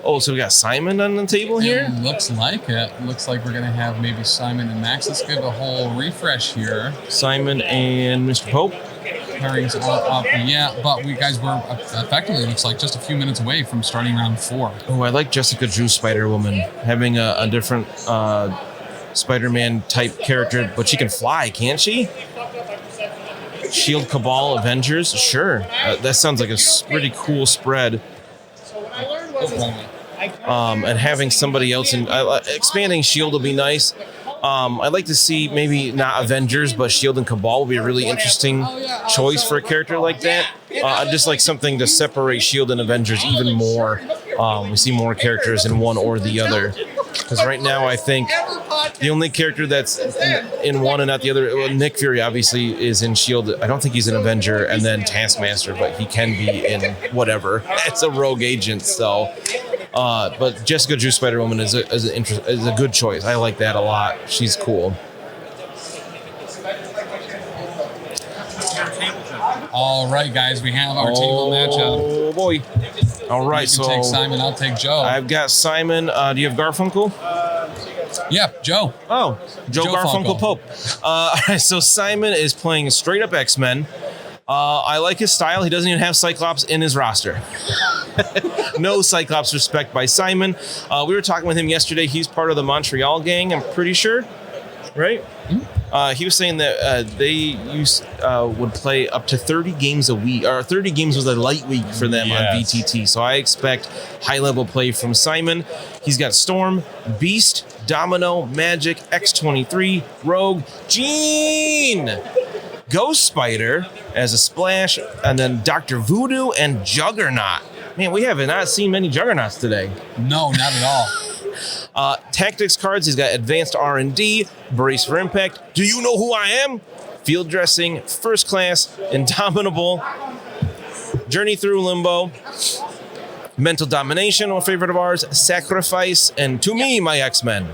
Oh, so we got Simon on the table here? It looks like it. Looks like we're going to have maybe Simon and Max. Let's give a whole refresh here. Simon and Mr. Pope. Pairings are up. Yeah, but we guys were effectively, looks like, just a few minutes away from starting round 4. Oh, I like Jessica Drew Spider-Woman. Having a different Spider-Man type character, but she can fly, can't she? Shield Cabal Avengers? Sure. That sounds like a pretty cool spread. And having somebody else in expanding Shield will be nice. I'd like to see maybe not Avengers, but Shield and Cabal would be a really interesting choice for a character like that. I'd just like something to separate Shield and Avengers even more. We see more characters in one or the other. Because right now, I think the only character that's in one and not the other, well, Nick Fury obviously is in Shield. I don't think he's an Avenger, and then Taskmaster, but he can be in whatever. It's a rogue agent, so. But Jessica Drew Spider-Woman is a good choice. I like that a lot. She's cool. All right, guys, we have our table matchup. Oh, boy. All right, you so can take Simon, I'll take Joe. I've got Simon. Do you have Garfunkel? Yeah, Joe. Oh, Joe Garfunkel Pope. All right, so Simon is playing straight up X-Men. I like his style. He doesn't even have Cyclops in his roster. No Cyclops respect by Simon. We were talking with him yesterday. He's part of the Montreal gang, I'm pretty sure. Right? Mm-hmm. He was saying that they would play up to 30 games a week, or 30 games was a light week for them on VTT. So I expect high-level play from Simon. He's got Storm, Beast, Domino, Magik, X-23, Rogue, Jean, Ghost Spider as a splash, and then Dr. Voodoo and Juggernaut. Man, we have not seen many Juggernauts today. No, not at all. Tactics cards, he's got Advanced R&D, Brace for Impact, Do You Know Who I Am? Field Dressing, First Class, Indomitable, Journey Through Limbo, Mental Domination, a favorite of ours, Sacrifice, and To Me, My X-Men.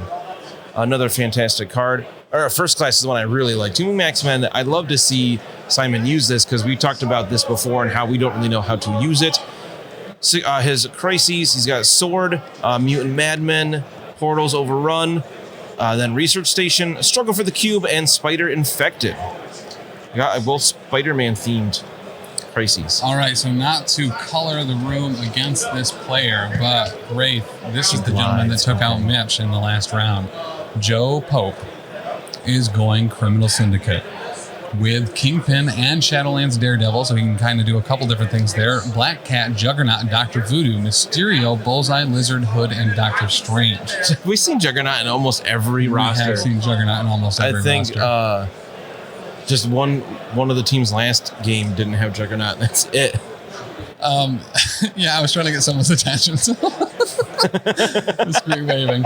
Another fantastic card. Or First Class is the one I really like. To Me, X-Men, I'd love to see Simon use this because we talked about this before and how we don't really know how to use it. His Crises, he's got Sword, Mutant Madman, Portals Overrun, then Research Station, Struggle for the Cube, and Spider Infected. Got both Spider-Man themed Crises. All right, so not to color the room against this player, but Wraith, this is the gentleman that took out Mitch in the last round. Joe Pape is going Criminal Syndicate with Kingpin and Shadowlands Daredevil, so he can kind of do a couple different things there. Black Cat, Juggernaut, and Dr. Voodoo, Mysterio, Bullseye, Lizard, Hood, and Dr. Strange. We've seen Juggernaut in almost every roster. We have seen Juggernaut in almost every roster. I think just one of the teams last game didn't have Juggernaut. That's it. Yeah, I was trying to get someone's attention. Screen waving.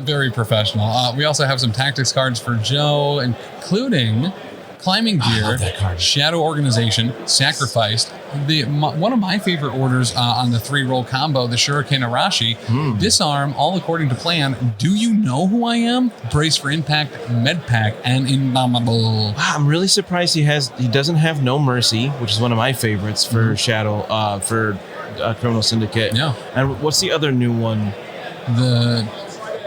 Very professional. We also have some tactics cards for Joe, including Climbing Gear, Shadow Organization, Sacrificed, one of my favorite orders on the 3-roll combo, the Shuriken Arashi, Disarm, all according to plan, Do You Know Who I Am? Brace for Impact, Medpack, and Indomitable. Wow, I'm really surprised he doesn't have No Mercy, which is one of my favorites for Shadow, for Criminal Syndicate. Yeah. And what's the other new one?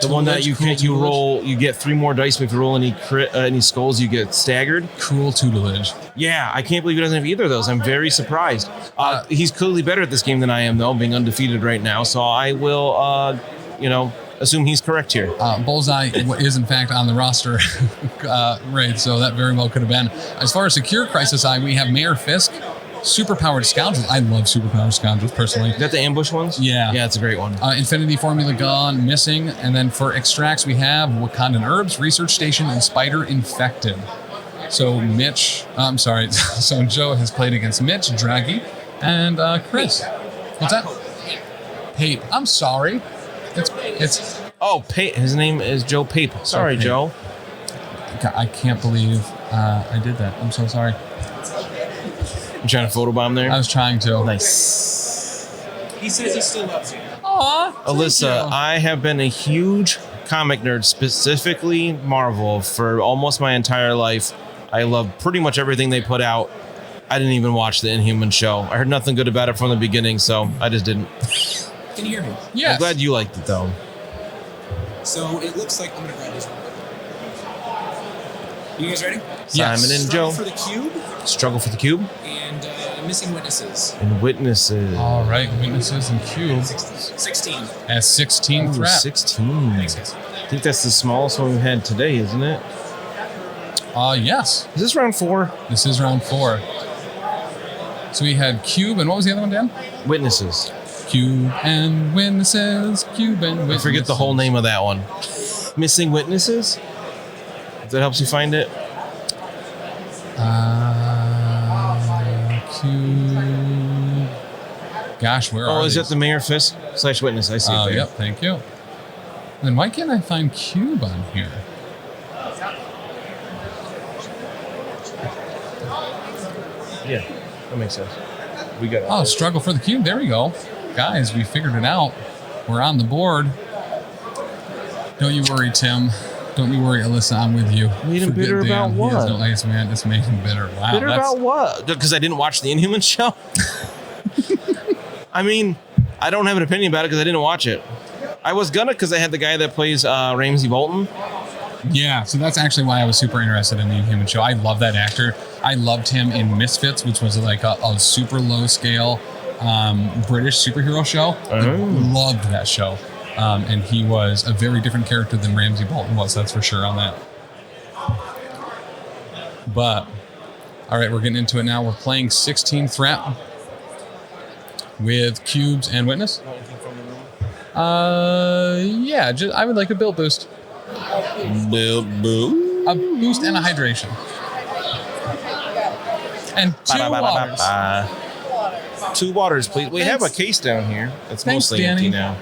The one that you roll, you get 3 more dice, but if you roll any skulls, you get staggered. Cruel Tutelage. Yeah, I can't believe he doesn't have either of those. I'm very surprised. He's clearly better at this game than I am, though, being undefeated right now. So I will, assume he's correct here. Bullseye is, in fact, on the roster, right? So that very well could have been. As far as Secure Crisis I, we have Mayor Fisk, Superpowered Scoundrels. I love Superpowered Scoundrels, personally. Is that the ambush ones? Yeah. Yeah, it's a great one. Infinity Formula gone, missing. And then for extracts, we have Wakandan Herbs, Research Station, and Spider Infected. So so Joe has played against Mitch, Draghi, and Chris. What's that? Pape. I'm sorry. It's Pape. His name is Joe Pape. Sorry, Pape. Joe. I can't believe I did that. I'm so sorry. You trying to photobomb there? I was trying to. Nice. He says he still loves you. Aw, Alyssa, I have been a huge comic nerd, specifically Marvel, for almost my entire life. I love pretty much everything they put out. I didn't even watch the Inhuman show. I heard nothing good about it from the beginning, so I just didn't. Can you hear me? Yes. I'm glad you liked it, though. So it looks like I'm going to grab this one. You guys ready? Yes. Simon and Joe. For the cube Struggle for the cube. and missing witnesses. And witnesses. All right, witnesses and cube 16. as 16 Ooh, threat. 16. Thanks, guys. I think that's the smallest one we've had today, isn't it? Yes, Is this round 4? this is round 4. So we had cube, and what was the other one, Dan? Witnesses. Cube and witnesses, cube and I witnesses. forget the whole name of that one. Missing witnesses? If that helps you find it. Cube. Gosh, where are Oh, is these? that the Mayor Fisk / witness? I see it there. Yep, thank you. Then why can't I find cube on here? Yeah, that makes sense. We got it. Oh, struggle for the cube. There we go. Guys, we figured it out. We're on the board. Don't you worry, Tim. Don't you worry, Alyssa. I'm with you. Made him Forget bitter Dan. about He what? has no ice, man. It's made him bitter. Wow. Bitter that's- about what? Because I didn't watch the Inhumans show? I mean, I don't have an opinion about it because I didn't watch it. I was gonna because I had the guy that plays Ramsey Bolton. Yeah, so that's actually why I was super interested in the Inhuman show. I love that actor. I loved him in Misfits, which was like a super low scale British superhero show. I loved that show. And he was a very different character than Ramsey Bolton was, that's for sure on that. But, all right, we're getting into it now. We're playing 16 threat with cubes and witness. Yeah, I would like a build boost. Boo. A boost and a hydration. And 2 waters. 2 waters, please. We have a Thanks. case down here. It's Thanks, mostly empty Danny. now.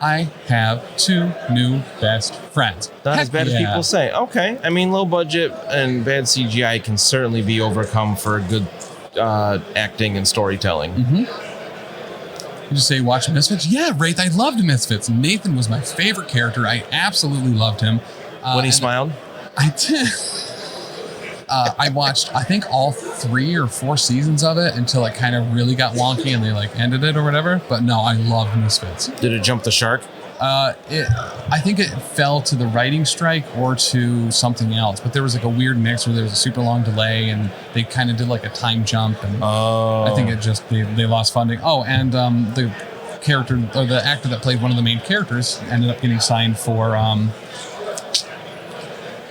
I have 2 new best friends. Not as Heck bad as yeah. people say. Okay. I mean, low budget and bad CGI can certainly be overcome for good acting and storytelling. You just say, watch Misfits? Yeah, Wraith, I loved Misfits. Nathan was my favorite character. I absolutely loved him. When he and smiled? I did. I watched, I think, all 3 or 4 seasons of it until it kind of really got wonky and they like ended it or whatever. But no, I loved Misfits. Did it jump the shark? I think it fell to the writing strike or to something else. But there was like a weird mix where there was a super long delay and they kind of did like a time jump. And I think it just, they lost funding. Oh, and the character, or the actor that played one of the main characters ended up getting signed for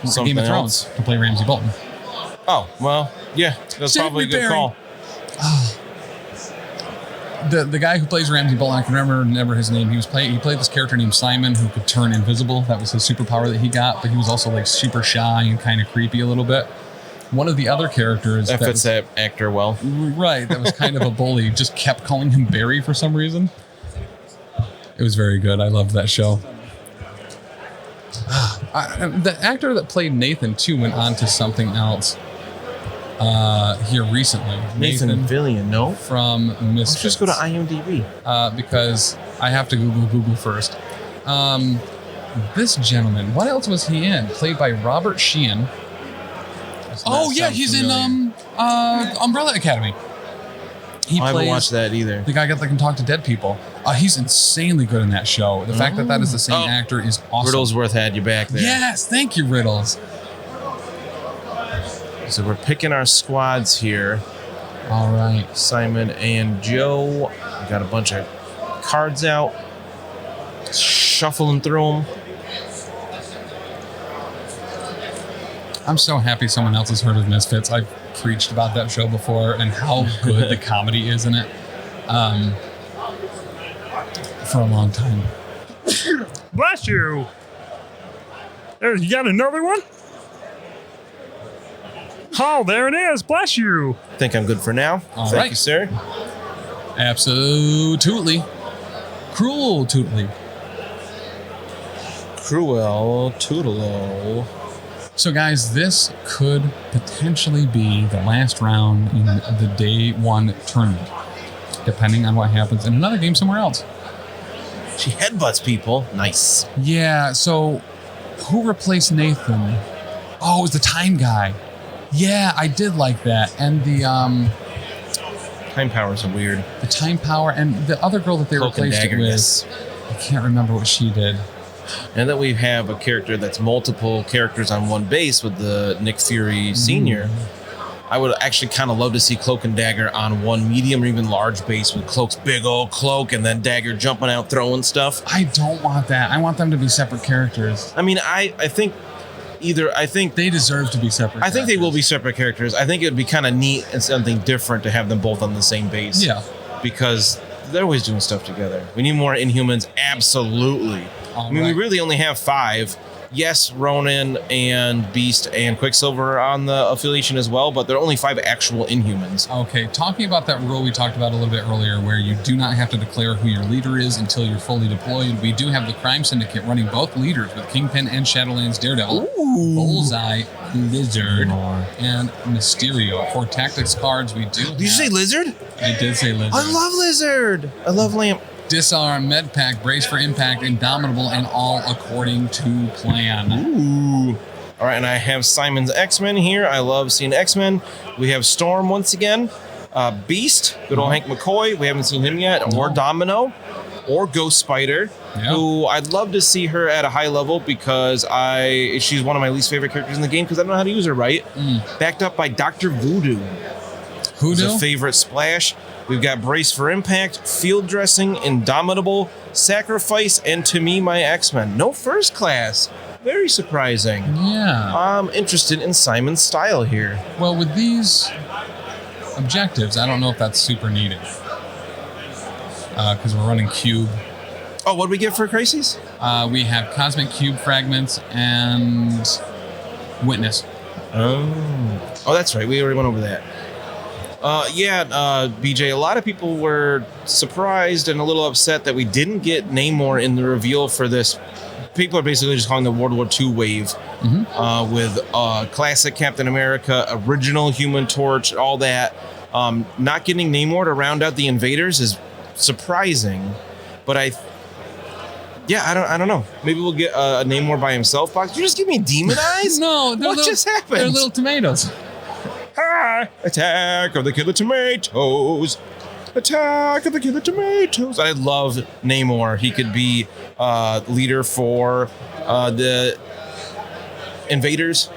Something Game of else. Thrones to play Ramsey Bolton. Oh, well, yeah. That's Save probably a me, good Barry. call. The guy who plays Ramsey Bolton, I can never his name. He played this character named Simon who could turn invisible. That was his superpower that he got, but he was also like super shy and kind of creepy a little bit. One of the other characters That fits that actor well. right, that was kind of a bully, just kept calling him Barry for some reason. It was very good. I loved that show. The actor that played Nathan too went on to something else here recently. Nathan Fillion, no? From Misfits. Let's just go to IMDb. Because I have to Google first. This gentleman, what else was he in? Played by Robert Sheehan. Oh yeah, he's in Umbrella Academy. I haven't watched that either. The guy that can talk to dead people. He's insanely good in that show. The fact that is the same actor is awesome. Riddlesworth had you back there. Yes, thank you, Riddles. So we're picking our squads here. All right. Simon and Joe. We got a bunch of cards out. Shuffling through them. I'm so happy someone else has heard of Misfits. I've preached about that show before and how good the comedy is in it for a long time. Bless you. There, you got another one? Oh, there it is. Bless you. I think I'm good for now. All Thank right. you, sir. Absolutely. Cruel tootly. Cruel Toodalo. So, guys, this could potentially be the last round in the day 1 tournament, depending on what happens in another game somewhere else. She headbutts people. Nice. Yeah, so who replaced Nathan? Oh, it was the time guy. Yeah, I did like that. And the Time powers are weird. The time power and the other girl that they Cloak and replaced dagger, it with. yes. I can't remember what she did. And then we have a character that's multiple characters on one base with the Nick Fury Sr. I would actually kind of love to see Cloak and Dagger on one medium or even large base with Cloak's big old cloak and then Dagger jumping out throwing stuff. I don't want that. I want them to be separate characters. I mean, I think They deserve to be separate. I think they will be separate characters. I think it would be kind of neat and something different to have them both on the same base. Yeah. Because they're always doing stuff together. We need more Inhumans, absolutely. We really only have 5. Yes, Ronin and Beast and Quicksilver are on the affiliation as well, but there are only 5 actual Inhumans. Okay, talking about that rule we talked about a little bit earlier where you do not have to declare who your leader is until you're fully deployed, we do have the Crime Syndicate running both leaders with Kingpin and Shadowlands Daredevil, Bullseye, Lizard, and Mysterio. For tactics cards, we do Did you say Lizard? I did say Lizard. I love Lizard. I love Lamp. Disarm, Medpack, Brace for Impact, Indomitable, and all according to plan. Ooh. All right, and I have Simon's X-Men here. I love seeing X-Men. We have Storm once again. Beast, good old Hank McCoy. We haven't seen him yet. Or Domino. Or Ghost Spider, who I'd love to see her at a high level because she's one of my least favorite characters in the game because I don't know how to use her right. Backed up by Dr. Voodoo. Who's a favorite splash. We've got Brace for Impact, Field Dressing, Indomitable, Sacrifice, and to me, my X-Men. No first class. Very surprising. Yeah. I'm interested in Simon's style here. Well, with these objectives, I don't know if that's super needed. Because we're running Cube. Oh, what did we get for Crises? We have Cosmic Cube Fragments and Witness. Oh, that's right. We already went over that. BJ, a lot of people were surprised and a little upset that we didn't get Namor in the reveal for this. People are basically just calling the World War II wave with classic Captain America, original Human Torch, all that. Not getting Namor to round out the Invaders is surprising, but I don't know. Maybe we'll get a Namor by himself box. Did you just give me demon eyes? No, what just happened? They're little tomatoes. Ah, attack of the Killer Tomatoes. Attack of the Killer Tomatoes. I love Namor. He could be leader for the Invaders.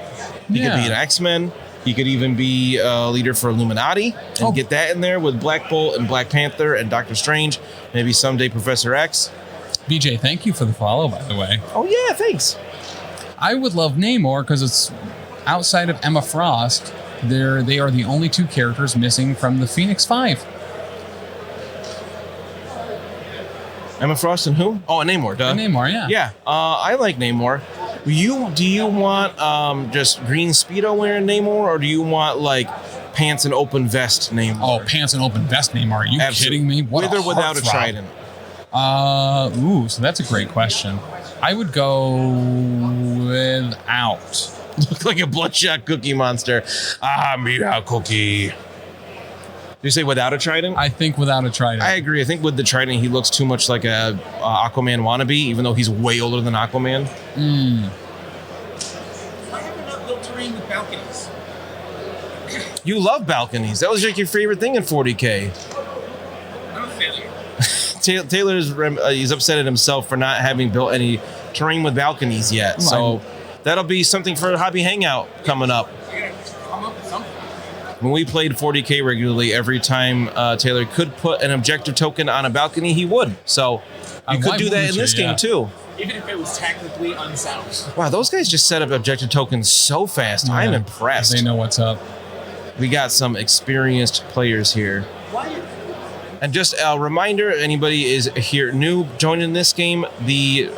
He could be an X-Men. He could even be leader for Illuminati and get that in there with Black Bolt and Black Panther and Doctor Strange. Maybe someday Professor X. BJ, thank you for the follow, by the way. Oh, yeah, thanks. I would love Namor because it's outside of Emma Frost. They are the only 2 characters missing from the Phoenix 5. Emma Frost and who? Oh, and Namor, duh. And Namor, yeah. Yeah, I like Namor. Do you want just green Speedo wearing Namor, or do you want like pants and open vest Namor? Oh, pants and open vest Namor. Are you kidding me? What with or without a trident? So that's a great question. I would go without. Look like a bloodshot Cookie Monster. Meat out Cookie. Did you say without a trident? I think without a trident. I agree. I think with the trident, he looks too much like a Aquaman wannabe, even though he's way older than Aquaman. Why have we not built terrain with balconies? You love balconies. That was like your favorite thing in 40K. I'm a failure. Taylor's he's upset at himself for not having built any terrain with balconies yet. So that'll be something for a hobby hangout coming up. Come up with something. When we played 40K regularly, every time Taylor could put an objective token on a balcony, he would. So you could do that in this game too. Even if it was technically unsound. Wow, those guys just set up objective tokens so fast. Yeah. I'm impressed. They know what's up. We got some experienced players here. And just a reminder, anybody is here new joining this game, the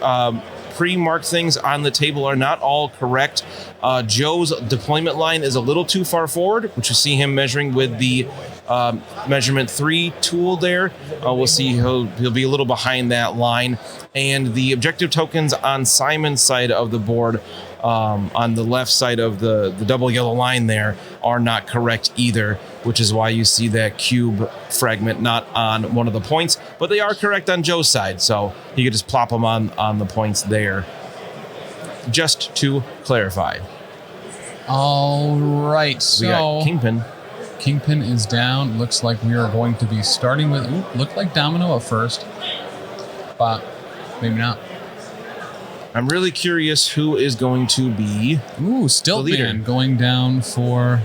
pre-marked things on the table are not all correct. Joe's deployment line is a little too far forward, which you see him measuring with the measurement 3 tool there. We'll see he'll be a little behind that line. And the objective tokens on Simon's side of the board, on the left side of the double yellow line there, are not correct either, which is why you see that cube fragment not on one of the points, but they are correct on Joe's side, so you could just plop them on the points there. Just to clarify. All right, so we got Kingpin. Kingpin is down. Looks like we are going to be starting with... looked like Domino at first. But maybe not. I'm really curious who is going to be... Stiltman going down for...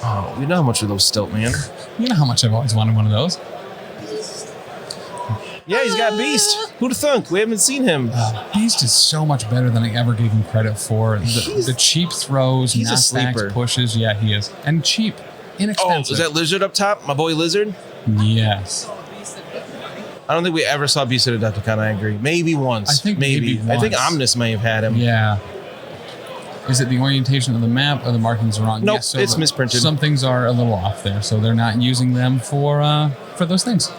Oh, you know how much of those Stiltman. You know how much I've always wanted one of those. Yeah, he's got Beast. Who'd have thunk? We haven't seen him. Beast is so much better than I ever gave him credit for. The cheap throws, he's a knockbacks, sleeper. pushes. Yeah, he is. And cheap. Inexpensive. Oh, is that Lizard up top? My boy Lizard? Yes. I don't think we ever saw Beast at Adepticon, I agree. Maybe once. I think maybe I think once. Omnis may have had him. Yeah. Is it the orientation of the map or the markings wrong? Nope, Yes, so it's misprinted. Some things are a little off there, so they're not using them for those things.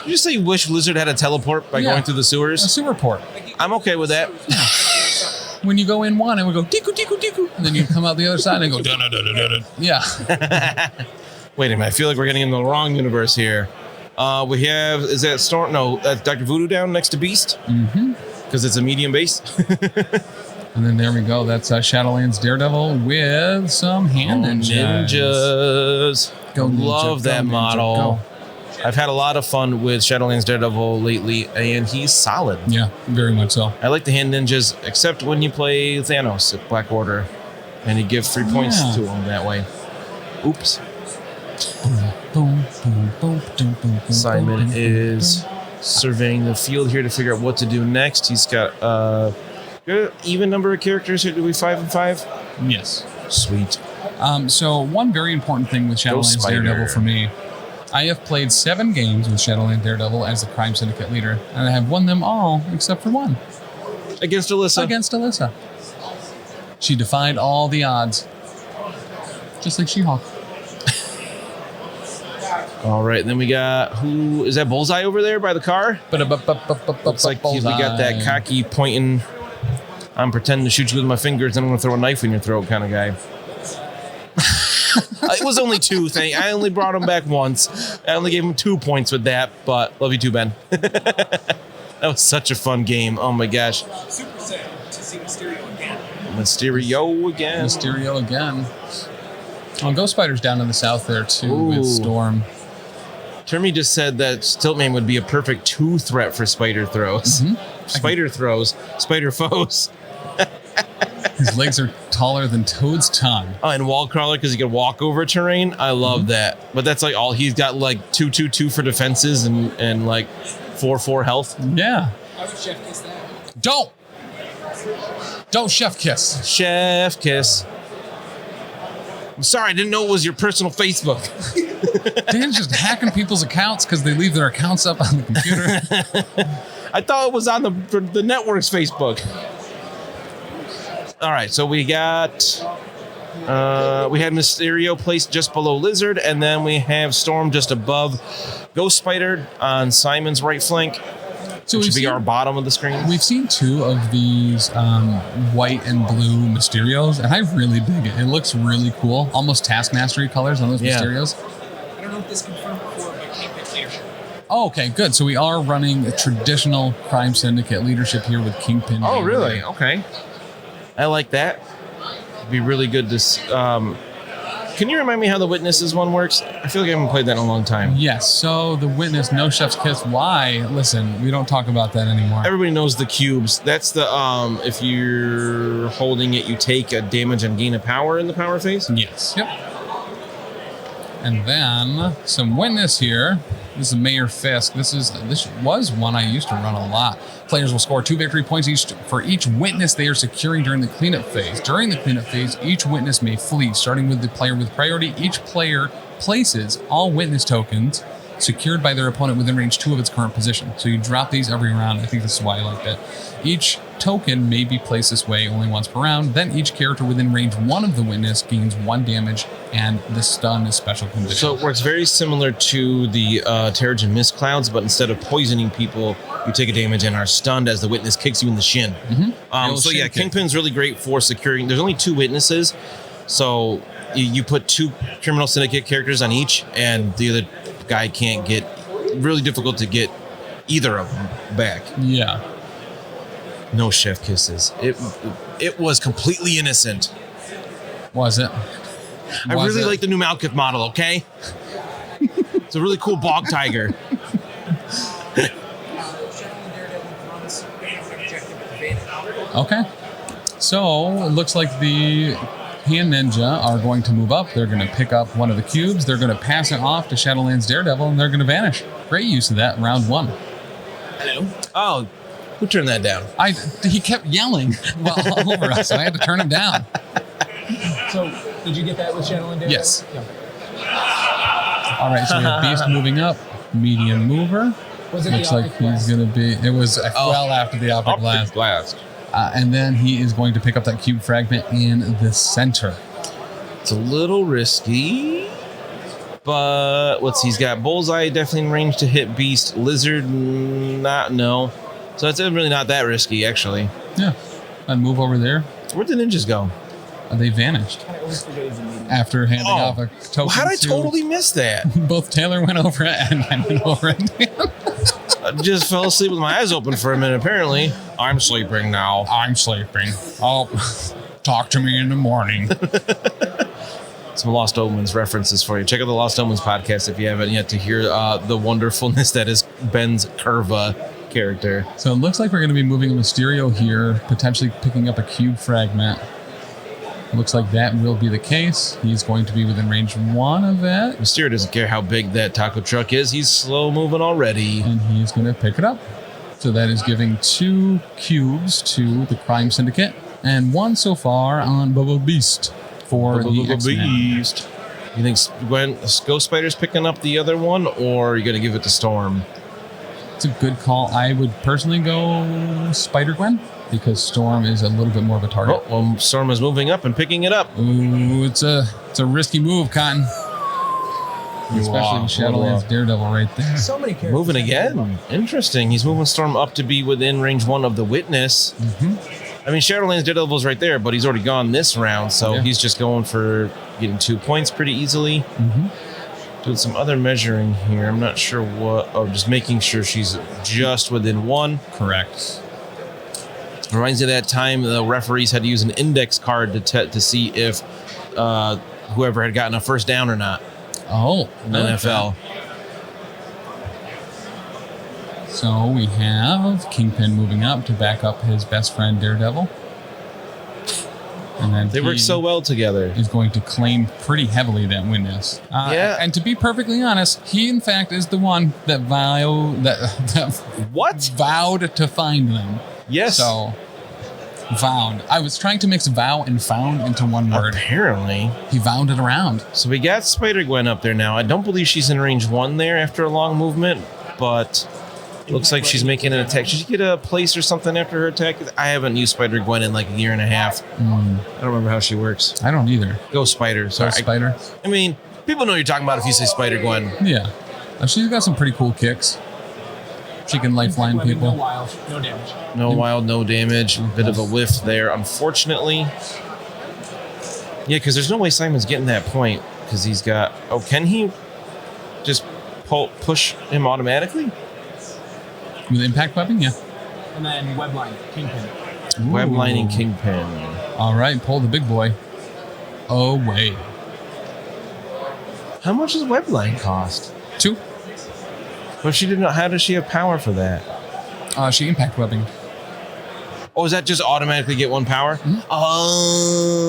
Did you say wish Lizard had a teleport by going through the A sewers? sewer port. I'm okay with that. When you go in one, and we go diku diku diku, and then you come out the other side and go dun dun dun dun dun. Yeah. Wait a minute, I feel like we're getting into the wrong universe here. We have, is that Storm? No, that's Dr. Voodoo down next to Beast. Mm-hmm. Because it's a medium base. And then there we go. That's Shadowlands Daredevil with some hand ninjas. Go Ninja, love go that ninja, model. go. I've had a lot of fun with Shadowlands Daredevil lately, and he's solid. Yeah, very much so. I like the hand ninjas, except when you play Thanos at Black Order, and you give 3 points to him that way. Oops. Boom, boom, boom, boom, boom, Simon is surveying the field here to figure out what to do next. He's got an even number of characters here. Do we 5 and 5? Yes. Sweet. So one very important thing with Shadowlands Spider. Daredevil for me, I have played 7 games with Shadowlands Daredevil as the Crime Syndicate leader, and I have won them all except for one. Against Alyssa. Against Alyssa. She defied all the odds. Just like She-Hulk. All right, then we got, who is that? Bullseye over there by the car? Looks like we got that cocky pointing, I'm pretending to shoot you with my fingers, then I'm going to throw a knife in your throat kind of guy. It was only 2 thing. I only brought him back once. I only gave him 2 points with that, but love you too, Ben. That was such a fun game. Oh my gosh. Super sad to see Mysterio again. Mysterio again. Mysterio again. Oh, Ghost Spider's down in the south there too with Storm. Termy just said that Stiltman would be a perfect 2 threat for spider throws. Mm-hmm. Spider throws, spider foes. His legs are taller than Toad's tongue. Oh, and wall crawler because he can walk over terrain. I love that. But that's like all he's got, like 2/2/2 for defenses and like 4/4 health. Yeah. I would chef kiss that. Don't chef kiss. Chef kiss. I'm sorry, I didn't know it was your personal Facebook. Dan's just hacking people's accounts because they leave their accounts up on the computer. I thought it was on the network's Facebook. All right, so we got we had Mysterio placed just below Lizard, and then we have Storm just above Ghost Spider on Simon's right flank. So which would be our bottom of the screen. We've seen 2 of these white and blue Mysterios, and I really dig it. It looks really cool. Almost Taskmastery colors on those Mysterios. I don't know if this confirmed before, but Kingpin leadership. Oh, okay, good. So we are running a traditional Crime Syndicate leadership here with Kingpin. Oh, really? Okay. I like that. It'd be really good to... can you remind me how the Witnesses one works? I feel like I haven't played that in a long time. Yes, so the Witness, no chef's kiss. Why? Listen, we don't talk about that anymore. Everybody knows the cubes. That's the, if you're holding it, you take a damage and gain a power in the power phase? Yes. Yep. And then some Witness here. This is Mayor Fisk. This was one I used to run a lot. Players will score 2 victory points each for each witness they are securing during the cleanup phase. During the cleanup phase, each witness may flee. Starting with the player with priority, each player places all witness tokens secured by their opponent within range 2 of its current position. So you drop these every round. I think this is why I like that. Each token may be placed this way only once per round. Then each character within range 1 of the witness gains 1 damage, and the stun is special condition. So it works very similar to the Terrigen Mist Clouds, but instead of poisoning people, you take a damage and are stunned as the witness kicks you in the shin. Mm-hmm. So yeah, Kingpin's really great for securing. There's only 2 witnesses, so you put 2 Criminal Syndicate characters on each, and the other guy can't get... Really difficult to get either of them back. Yeah. No chef kisses. It was completely innocent. Was it? I really like the new Malekith model, okay? It's a really cool bog tiger. Shadowlands Daredevil runs objective advantage. Okay. So it looks like the Hand Ninja are going to move up. They're going to pick up one of the cubes. They're going to pass it off to Shadowlands Daredevil, and they're going to vanish. Great use of that in round 1. Hello. Oh, who turned that down? He kept yelling all over us. I had to turn him down. So, did you get that with Shadowlands Daredevil? Yes. Yeah. All right, so we have Beast moving up, medium mover. Was it Looks the like optic blast? he's going to be. It was well after the optic blast. Blast. And then he is going to pick up that cube fragment in the center. It's a little risky, but he's got Bullseye definitely in range to hit Beast. Lizard, no. So it's really not that risky, actually. Yeah. And move over there. Where'd the ninjas go? They vanished I always forget he's a medium. after handing off a token. How did I to- totally miss that? Both Taylor went over it and I went over it. I just fell asleep with my eyes open for a minute, apparently. I'm sleeping now. I'm sleeping. Oh, talk to me in the morning. Some Lost Omens references for you. Check out the Lost Omens podcast if you haven't yet to hear the wonderfulness that is Ben's Curva character. So it looks like we're going to be moving a Mysterio here, potentially picking up a cube fragment. Looks like that will be the case. He's going to be within range 1 of it, Mysterio doesn't care how big that taco truck is. He's slow moving already. and he's going to pick it up. So that is giving 2 cubes to the Crime Syndicate, and 1 so far on Bubba Beast for the X-Men. Beast. You think Ghost Spider's picking up the other one, or are you going to give it to Storm? It's a good call. I would personally go Spider-Gwen, because Storm is a little bit more of a target. Oh, well, Storm is moving up and picking it up. Ooh, it's a risky move, Cotton. Especially Shadowlands Daredevil right there. So many characters. Moving again. Interesting. He's moving Storm up to be within range 1 of the Witness. I mean, Shadowlands Daredevil's right there, but he's already gone this round, so Yeah. he's just going for getting 2 points pretty easily. Doing some other measuring here. I'm not sure what. Oh, just making sure she's just within 1. Correct. Reminds me of that time the referees had to use an index card to see if whoever had gotten a first down or not Oh, in the NFL. So we have Kingpin moving up to back up his best friend Daredevil. And then They work so well together. is going to claim pretty heavily that witness. Yeah. And to be perfectly honest, he in fact is the one that What? vowed to find them. Yes. So vowed. I was trying to mix vow and found into one word. Apparently. He vowed it around. So we got Spider-Gwen up there now. I don't believe she's in range 1 there after a long movement, but looks like she's making an attack. Should she get a place or something after her attack? I haven't used Spider-Gwen in like a year and a half. I don't remember how she works. I don't either. Go Spider. So Sorry. Spider. I mean, people know what you're talking about if you say Spider-Gwen. Yeah. She's got some pretty cool kicks. She can lifeline Weapon, people. No wild, no damage. No wild, no damage. Bit of a whiff there, unfortunately. Yeah, because there's no way Simon's getting that point because he's got. Oh, can he just push him automatically? With impact weapon, yeah. And then webline, Kingpin. Web Ooh. lining Kingpin. All right, pull the big boy. Oh wait, How much does web line cost? 2. Well, she did not. How does she have power for that? She impact webbing. Oh, does that just automatically get 1 power?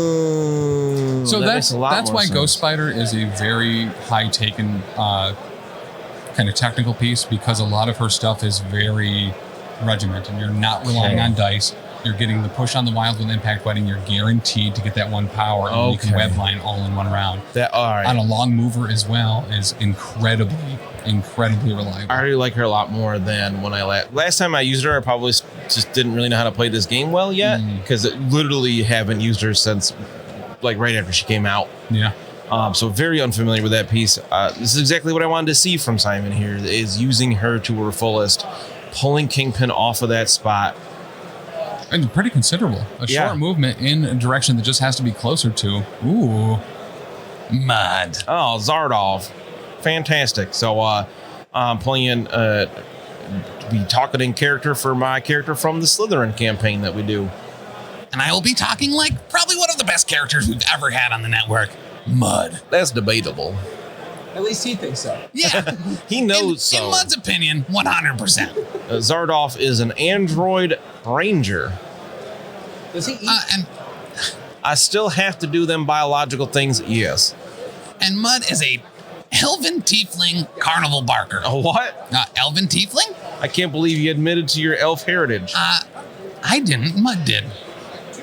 Oh, So that that's makes a lot that's more why sense. Ghost Spider is a very high taken kind of technical piece, because a lot of her stuff is very regimented. You're not relying Okay. on dice. You're getting the push on the wild with impact webbing. You're guaranteed to get that 1 power, and you can Okay. webline all in 1 round. That all right. On a long mover as well is incredibly reliable. I already like her a lot more than when I last time I used her. I probably just didn't really know how to play this game well yet because literally haven't used her since like right after she came out. Yeah. So very unfamiliar with that piece. This is exactly what I wanted to see from Simon here: is using her to her fullest, pulling Kingpin off of that spot. And pretty considerable. A Yeah. short movement in a direction that just has to be closer to. Ooh. Mad. Oh, Zardov. Fantastic. So pulling in be talking in character for my character from the Slytherin campaign that we do. And I will be talking like probably one of the best characters we've ever had on the network. Mud. That's debatable. At least he thinks so. Yeah. He knows so. In Mud's opinion, 100%. Zardoff is an android ranger. Does he eat? And I still have to do them biological things, yes. And Mud is a elven tiefling carnival barker. A what? Elven tiefling? I can't believe you admitted to your elf heritage. I didn't. Mud did.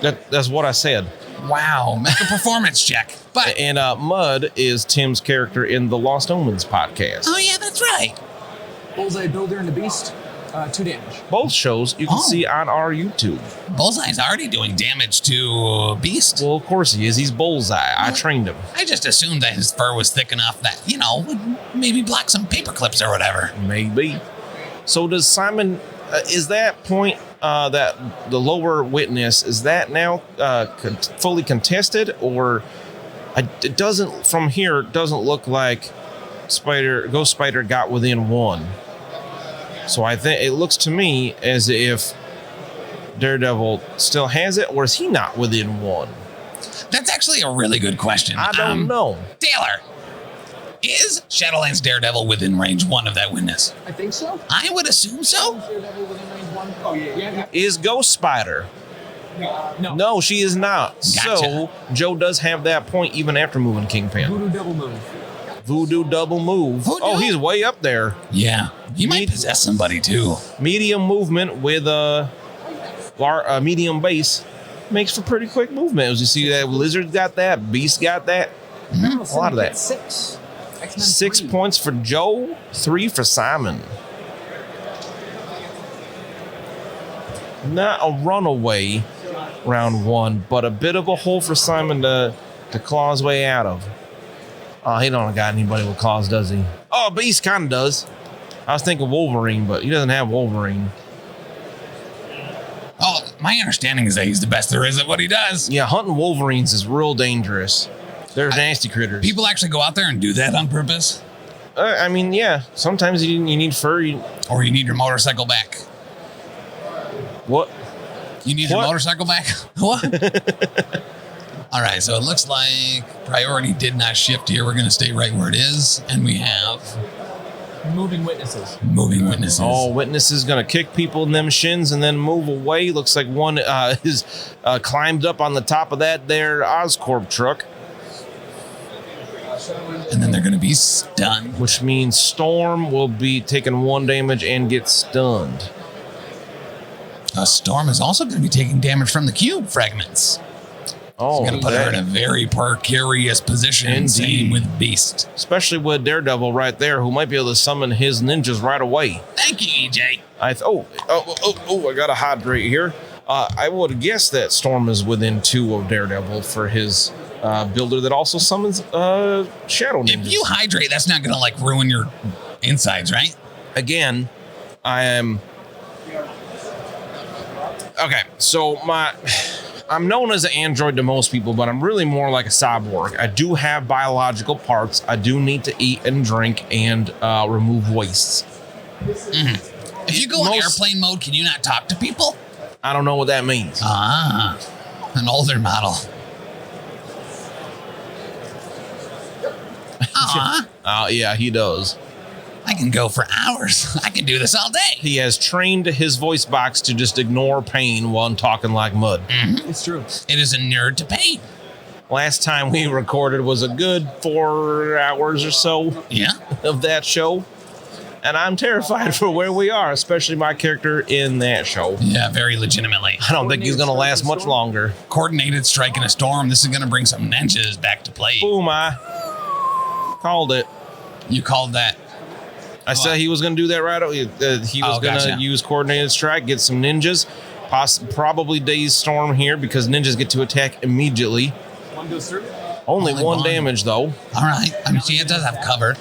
That's what I said. Wow. Make a performance check. But And Mud is Tim's character in the Lost Omens podcast. oh yeah, that's right. Bullseye, Builder, and the Beast. 2 damage. Both shows you can Oh. see on our YouTube. Bullseye's already doing damage to Beast. Well, of course he is. He's Bullseye. I trained him. I just assumed that his fur was thick enough that, would maybe block some paper clips or whatever. Maybe. So does Simon, is that point, that the lower witness, is that now fully contested? Or it doesn't, from here, it doesn't look like Ghost Spider got within 1. So I think it looks to me as if Daredevil still has it, or is he not within 1? That's actually a really good question. I don't know. Taylor, is Shadowlands Daredevil within range 1 of that witness? I think so. I would assume so. Daredevil within range 1. Oh, yeah. Is Ghost Spider? No. No, she is not. Gotcha. So Joe does have that point even after moving Kingpin. Voodoo double move. Voodoo double move. Voodoo? Oh, he's way up there. Yeah. He might possess somebody too. Medium movement with a medium base makes for pretty quick movement. As you see that Lizard got that, Beast got that. A lot of that. 6. X-Men 6 3. points for Joe, 3 for Simon. Not a runaway round 1, but a bit of a hole for Simon to claw his way out of. Oh, he don't got anybody with claws, does he? Oh, Beast kind of does. I was thinking Wolverine, but he doesn't have Wolverine. Oh, my understanding is that he's the best there is at what he does. Yeah, hunting Wolverines is real dangerous. They're nasty critters. People actually go out there and do that on purpose? I mean, yeah. Sometimes you need fur. Or you need your motorcycle back? What? You need your What? motorcycle back? What? All right, so it looks like priority did not shift here. We're going to stay right where it is. And we have Moving witnesses. moving witnesses. Oh, witnesses going to kick people in them shins and then move away. Looks like one is climbed up on the top of that there Oscorp truck, And then they're going to be stunned. which means Storm will be taking 1 damage and get stunned. Storm is also going to be taking damage from the cube fragments. Oh, Going to put her in a very precarious position. Indeed. Same with Beast. especially with Daredevil right there, who might be able to summon his ninjas right away. Thank you, EJ. I got to hydrate here. I would guess that Storm is within 2 of Daredevil for his builder that also summons Shadow Ninjas. If you hydrate, that's not going to like ruin your insides, right? Again, I am okay. So I'm known as an android to most people, but I'm really more like a cyborg. I do have biological parts. I do need to eat and drink and remove wastes. If you go in airplane mode, can you not talk to people? I don't know what that means. An older model. Yeah, he does. I can go for hours. I can do this all day. He has trained his voice box to just ignore pain while I'm talking like mud. It's true. It is a nerd to pain. Last time we recorded was a good 4 hours or so Yeah. of that show. And I'm terrified for where we are, especially my character in that show. Yeah, very legitimately. I don't think he's going to last much longer. Coordinated strike in a storm. This is going to bring some ninjas back to play. Boom, I called it. You called that. I said he was going to do that right away. He was going to gotcha. use coordinated strike, get some ninjas, probably daze Storm here because ninjas get to attack immediately. One goes through. Only Only one one. damage, though. All right. I mean, she does have cover.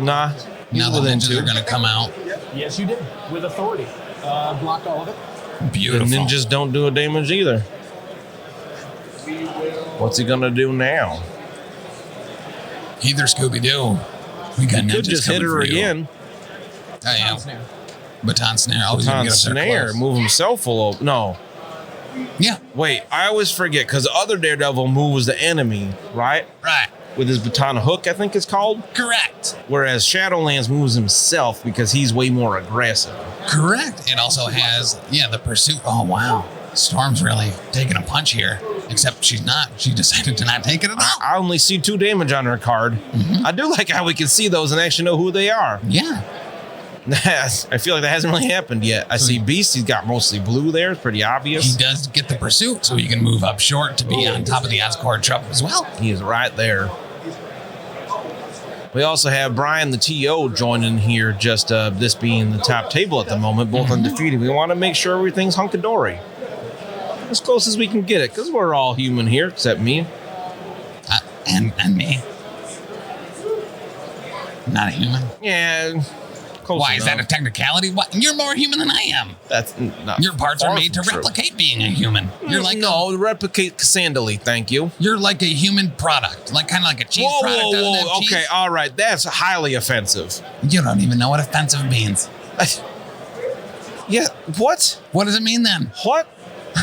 Nah. he's Now the within ninjas 2. are going to come out. Yes, you did. With authority. Blocked all of it. The Beautiful. ninjas don't do a damage either. What's he going to do now? Either Scooby-Doo. We got ninjas Could just hit coming her for you. again. Oh, yeah. Snare. Baton snare. Oh, he's On going to get up there snare. close. Move himself full of. No. Yeah. Wait, I always forget because the other Daredevil moves the enemy, right? Right. With his baton hook, I think it's called. Correct. Whereas Shadowlands moves himself because he's way more aggressive. Correct. It also has, the pursuit. Oh, wow. Storm's really taking a punch here. Except she's not. She decided to not take it at all. I only see 2 damage on her card. Mm-hmm. I do like how we can see those and actually know who they are. Yeah. I feel like that hasn't really happened yet. I see Beast. He's got mostly blue there. It's pretty obvious. He does get the pursuit, so he can move up short to be on top of the Oscorp truck as well. He is right there. We also have Brian the TO joining here, just this being the top table at the moment, both undefeated. We want to make sure everything's hunky-dory. As close as we can get it, because we're all human here, except me. And me. Not a human. Yeah. Why, is that a technicality? What? You're more human than I am. That's not. Your parts are made to true. replicate being a human. You're like replicate Cassandally, thank you. You're like a human product, like kind of like a cheese product. Whoa. Cheese. Okay, all right. That's highly offensive. You don't even know what offensive means. Yeah, what? What does it mean then? What?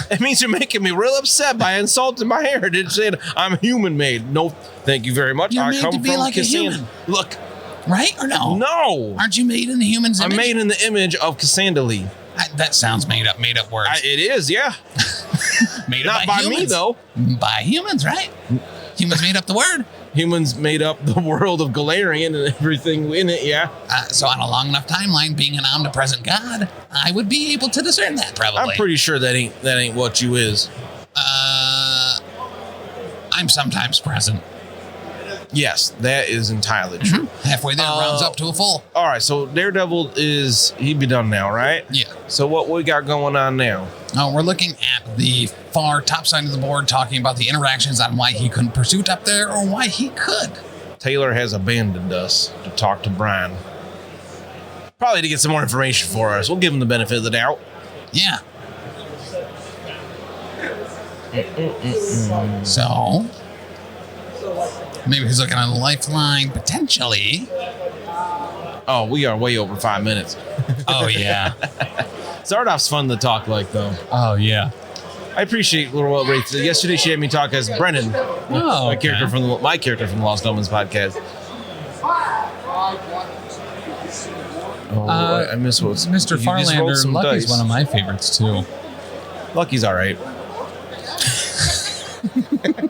It means you're making me real upset by insulting my heritage, saying I'm human made. No, thank you very much. You're I made come to be from like a Cassandra. human. Look. Right or no? No. Aren't you made in the human's image? I'm made in the image of Cassandra. That sounds made up words. It is, yeah. Made up Not by humans. me, though. By humans, right? Humans made up the word. Humans made up the world of Galarian and everything in it, yeah. So on a long enough timeline, being an omnipresent god, I would be able to discern that, probably. I'm pretty sure that ain't what you is. I'm sometimes present. Yes, that is entirely true. Halfway there, rounds up to a full. All right, so Daredevil he'd be done now, right? Yeah. So what we got going on now? We're looking at the far top side of the board, talking about the interactions on why he couldn't pursuit up there or why he could. Taylor has abandoned us to talk to Brian. Probably to get some more information for us. We'll give him the benefit of the doubt. Yeah. So, maybe he's looking at a lifeline, potentially. Oh, we are way over 5 minutes. Oh, yeah. Zardoff's fun to talk like, though. Oh, yeah. I appreciate Little Wraith. Yesterday she had me talk as Brennan, my character from the Lost Omens podcast. Oh, I miss what's Mr. Farlander. Lucky's one of my favorites too. Lucky's all right.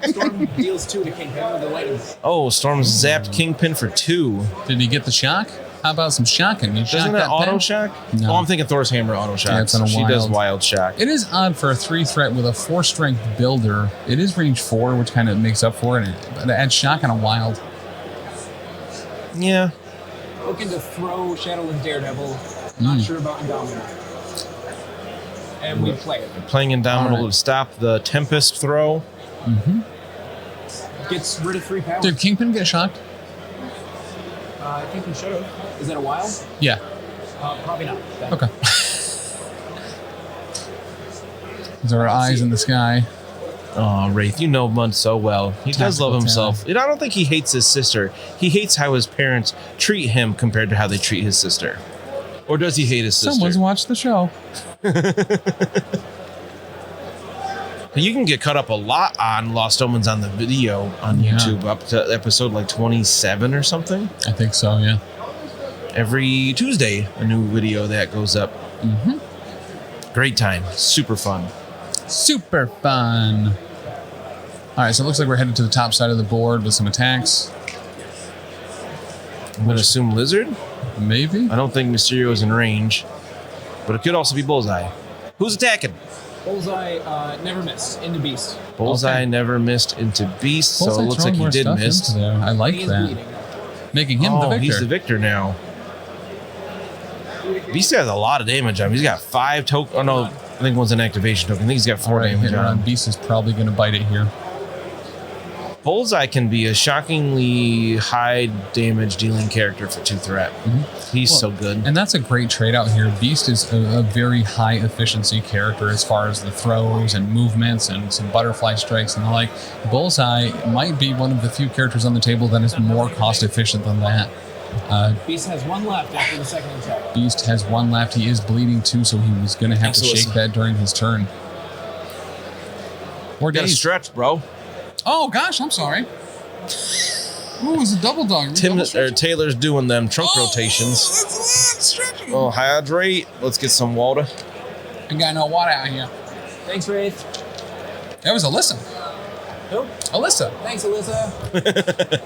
Storm deals 2 to Kingpin with the lightning. Oh, Storm zapped Kingpin for 2. Did he get the shock? How about some shocking? Doesn't that auto shock? No. Oh, I'm thinking Thor's hammer auto shock. Yeah, it's on a She wild. does wild shock. It is odd for a 3-threat with a 4-strength builder. It is range 4, which kind of makes up for it. But it adds shock on a wild. Yeah. Looking to throw Shadowlands Daredevil. Not sure about Domino. And we play it. Playing Indomitable All right. to stop the Tempest throw. Gets rid of 3 power. Did Kingpin get shocked? I think he should have. Is that a wild? Yeah. Probably not. Then. Okay. These are our eyes in the sky. Oh, Wraith, you know Munt so well. He does Tactical love himself. And I don't think he hates his sister. He hates how his parents treat him compared to how they treat his sister. Or does he hate his sister? Someone's watched the show. You can get caught up a lot on Lost Omens on the video on YouTube, up to episode like 27 or something. I think so, yeah. Every Tuesday, a new video that goes up. Great time. Super fun. Super fun. All right, so it looks like we're headed to the top side of the board with some attacks. I'm going to assume Lizard. Maybe. I don't think Mysterio is in range, but it could also be Bullseye. Who's attacking? Bullseye never missed into Beast. Bullseye Okay. never missed into Beast, so Bullseye it looks throwing like he more did stuff miss. into there. I like He is that. bleeding. Making him the victor. He's the victor now. Beast has a lot of damage on him. He's got 5 tokens. Oh, no. I think one's an activation token. I think he's got 4 All right, damage hitting on on him. Beast is probably going to bite it here. Bullseye can be a shockingly high damage dealing character for 2 threat. He's so good. And that's a great trade out here. Beast is a very high efficiency character as far as the throws and movements and some butterfly strikes and the like. Bullseye might be one of the few characters on the table that is more cost efficient than that. Beast has 1 left after the second attack. Beast has 1 left. He is bleeding too, so he was going to have to So shake that during his turn. Or Got to dazed. stretch, bro. Oh gosh, I'm sorry. Ooh, it was a double dog. Taylor's doing them trunk rotations. That's a lot stretching. Oh, hydrate. Let's get some water. Ain't got no water out here. Thanks, Wraith. That was Alyssa. Who? Alyssa. Thanks, Alyssa.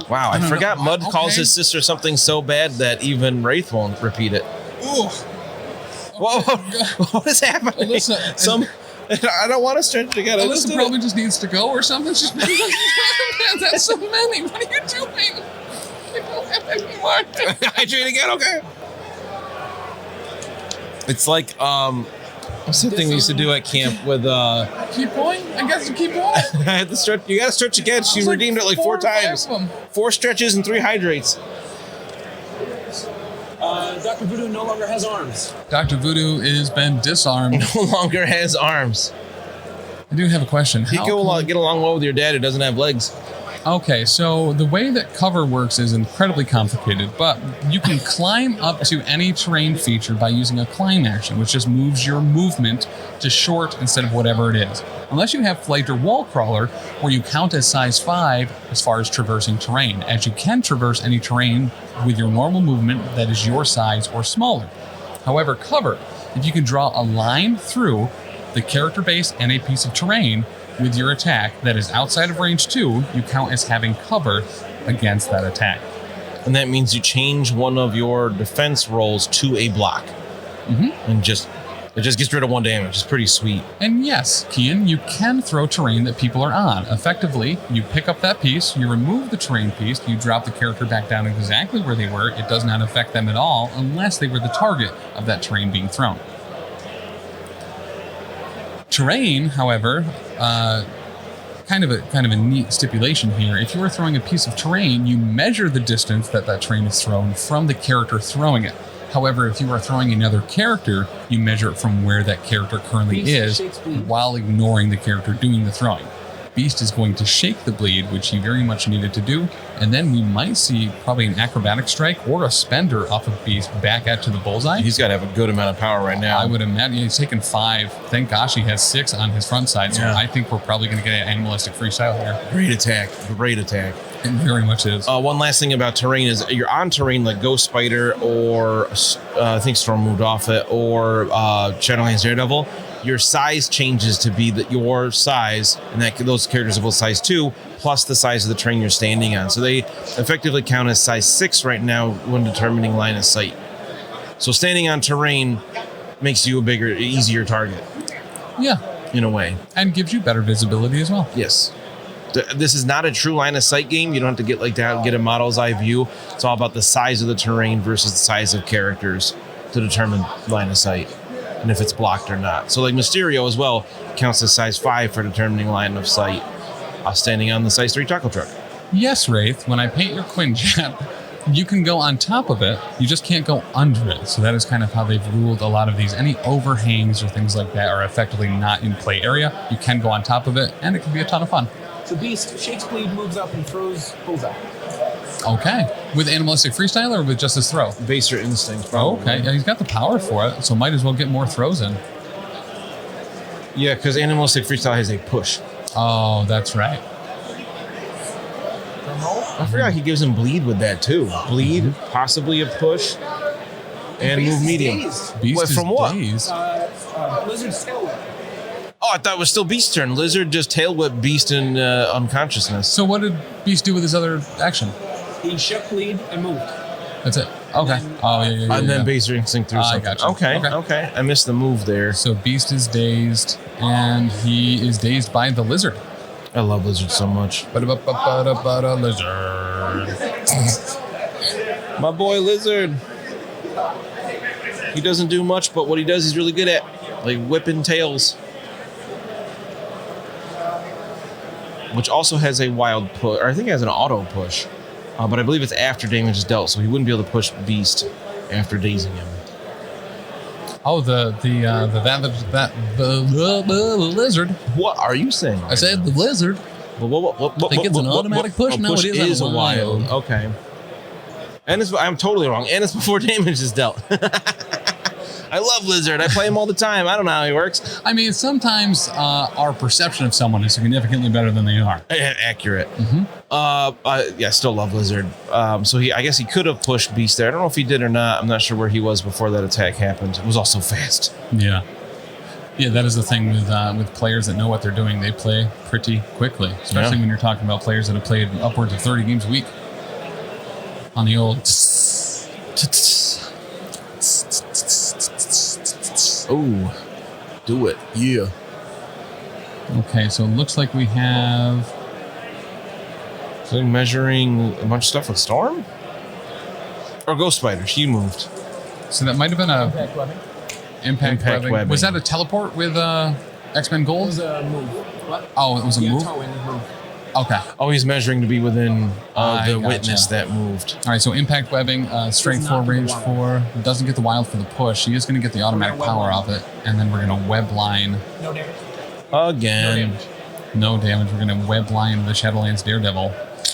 Wow, I don't forgot know. Mud calls Okay. his sister something so bad that even Wraith won't repeat it. Ooh. Whoa, what is happening? Alyssa, I don't want to stretch together. Alyssa probably just needs to go or something. She's that's so many. What are you doing? I don't have any more. Hydrate again, okay. It's like what's the thing we used to do at camp with Keep going? I guess you keep going. I had to stretch. You gotta stretch again. She There's redeemed it like 4 or 5 times. of them. 4 stretches and 3 hydrates. Dr. Voodoo no longer has arms. Dr. Voodoo has been disarmed. No longer has arms. I do have a question. You How go come- get along well with your dad who doesn't have legs. Okay, so the way that cover works is incredibly complicated, but you can climb up to any terrain feature by using a climb action, which just moves your movement to short instead of whatever it is. Unless you have flight or wall crawler, where you count as size 5 as far as traversing terrain, as you can traverse any terrain with your normal movement that is your size or smaller. However, cover, if you can draw a line through the character base and a piece of terrain with your attack that is outside of range 2, you count as having cover against that attack. And that means you change one of your defense rolls to a block. Mhm. And it just gets rid of 1 damage. It's pretty sweet. And yes, Kian, you can throw terrain that people are on. Effectively, you pick up that piece, you remove the terrain piece, you drop the character back down exactly where they were. It does not affect them at all unless they were the target of that terrain being thrown. Terrain, however, kind of a neat stipulation here. If you are throwing a piece of terrain, you measure the distance that terrain is thrown from the character throwing it. However, if you are throwing another character, you measure it from where that character currently Beast is shakes bleed. while ignoring the character doing the throwing. Beast is going to shake the bleed, which he very much needed to do, and then we might see probably an acrobatic strike or a spender off of Beast back at to the bullseye. He's got to have a good amount of power right now. I would imagine he's taken 5. Thank gosh he has 6 on his front side, so Yeah. I think we're probably going to get an animalistic freestyle here. Great attack. Great attack. It very much is. One last thing about terrain is you're on terrain like Ghost Spider or I think Storm moved off it or Shadowlands Daredevil. Your size changes to be your size, and those characters are both size 2 plus the size of the terrain you're standing on. So they effectively count as size 6 right now when determining line of sight. So standing on terrain makes you a bigger, easier target Yeah, in a way. and gives you better visibility as well. Yes. This is not a true line of sight game. You don't have to get like that, get a model's eye view. It's all about the size of the terrain versus the size of characters to determine line of sight and if it's blocked or not. So like Mysterio as well counts as size 5 for determining line of sight, standing on the size 3 taco truck. Yes, Wraith, when I paint your Quinjet, you can go on top of it, you just can't go under it. So that is kind of how they've ruled a lot of these. Any overhangs or things like that are effectively not in play area. You can go on top of it, and it can be a ton of fun. So Beast shakes bleed, moves up, and throws bullseye. Okay. With animalistic freestyle or with just his throw? Baser instincts, Oh, probably. okay. Yeah, he's got the power for it, so might as well get more throws in. Yeah, because animalistic freestyle has a push. Oh, that's right. I forgot he gives him bleed with that too. Bleed, possibly a push, and Beast move is medium. dazed. Beast What, is from what? dazed. Blizzard's tail whip. Oh, I thought it was still Beast's turn. Lizard just tail whipped Beast in unconsciousness. So what did Beast do with his other action? He shook bleed and moved. That's it. Okay. Oh, yeah. And then Baser Instinct through I something. gotcha. Okay. Okay. I missed the move there. So Beast is dazed, and he is dazed by the lizard. I love Lizard so much. Ba-da-ba-ba-da-ba-da, lizard. My boy Lizard. He doesn't do much, but what he does he's really good at. Like whipping tails. Which also has a wild push, or I think it has an auto push. But I believe it's after damage is dealt, so he wouldn't be able to push Beast after dazing him. Oh, the lizard. What are you saying? I said the lizard. What, think it's an automatic push? A No, push it is a a wild. Okay. And I'm totally wrong. And it's before damage is dealt. I love Lizard. I play him all the time. I don't know how he works. I mean, sometimes our perception of someone is significantly better than they are. Accurate. Yeah, still love Lizard. So I guess he could have pushed Beast there. I don't know if he did or not. I'm not sure where he was before that attack happened. It was also fast. Yeah. Yeah, that is the thing with players that know what they're doing. They play pretty quickly, especially when you're talking about players that have played upwards of 30 games a week on the old. Oh, do it. Yeah. Okay, so it looks like we have. So measuring a bunch of stuff with Storm? Or Ghost Spider. She moved. So that might have been a. Impact webbing. Was that a teleport with X-Men Gold? It was a move. What? Oh, it was a move? Move. Okay. Oh, he's measuring to be within the gotcha. witness that moved. All right, so impact webbing, strength 4, range 4. Doesn't get the wild for the push. He is going to get the automatic power off it. And then we're going to web line. No damage. Again. No damage. We're going to web line the Shadowlands Daredevil.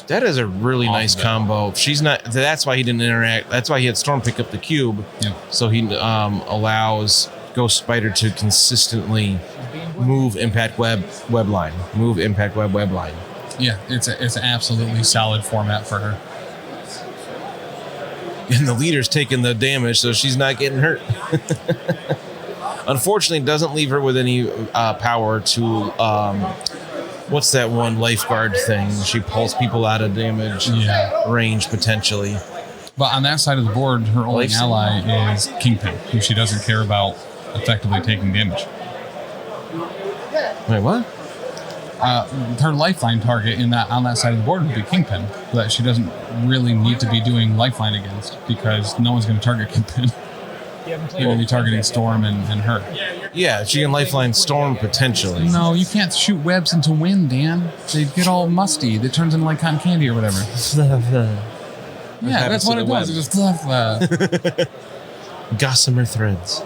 That is a really nice combo. She's not. That's why he didn't interact. That's why he had Storm pick up the cube. Yep. So he allows Ghost Spider to consistently move impact web line. Move impact web line. Yeah, it's an absolutely solid format for her. And the leader's taking the damage, so she's not getting hurt. Unfortunately, it doesn't leave her with any power to. What's that one lifeguard thing? She pulls people out of damage range potentially. But on that side of the board, her only ally is Kingpin, who she doesn't care about effectively taking damage. Wait, what? Her lifeline target on that side of the board would be Kingpin, that she doesn't really need to be doing lifeline against because no one's going to target Kingpin. You're going to be targeting Storm and her. Yeah, she can lifeline Storm potentially. No, you can't shoot webs into wind, Dan. They get all musty. That turns into like cotton candy or whatever. Yeah, that's what it does. It just fluff. Gossamer threads.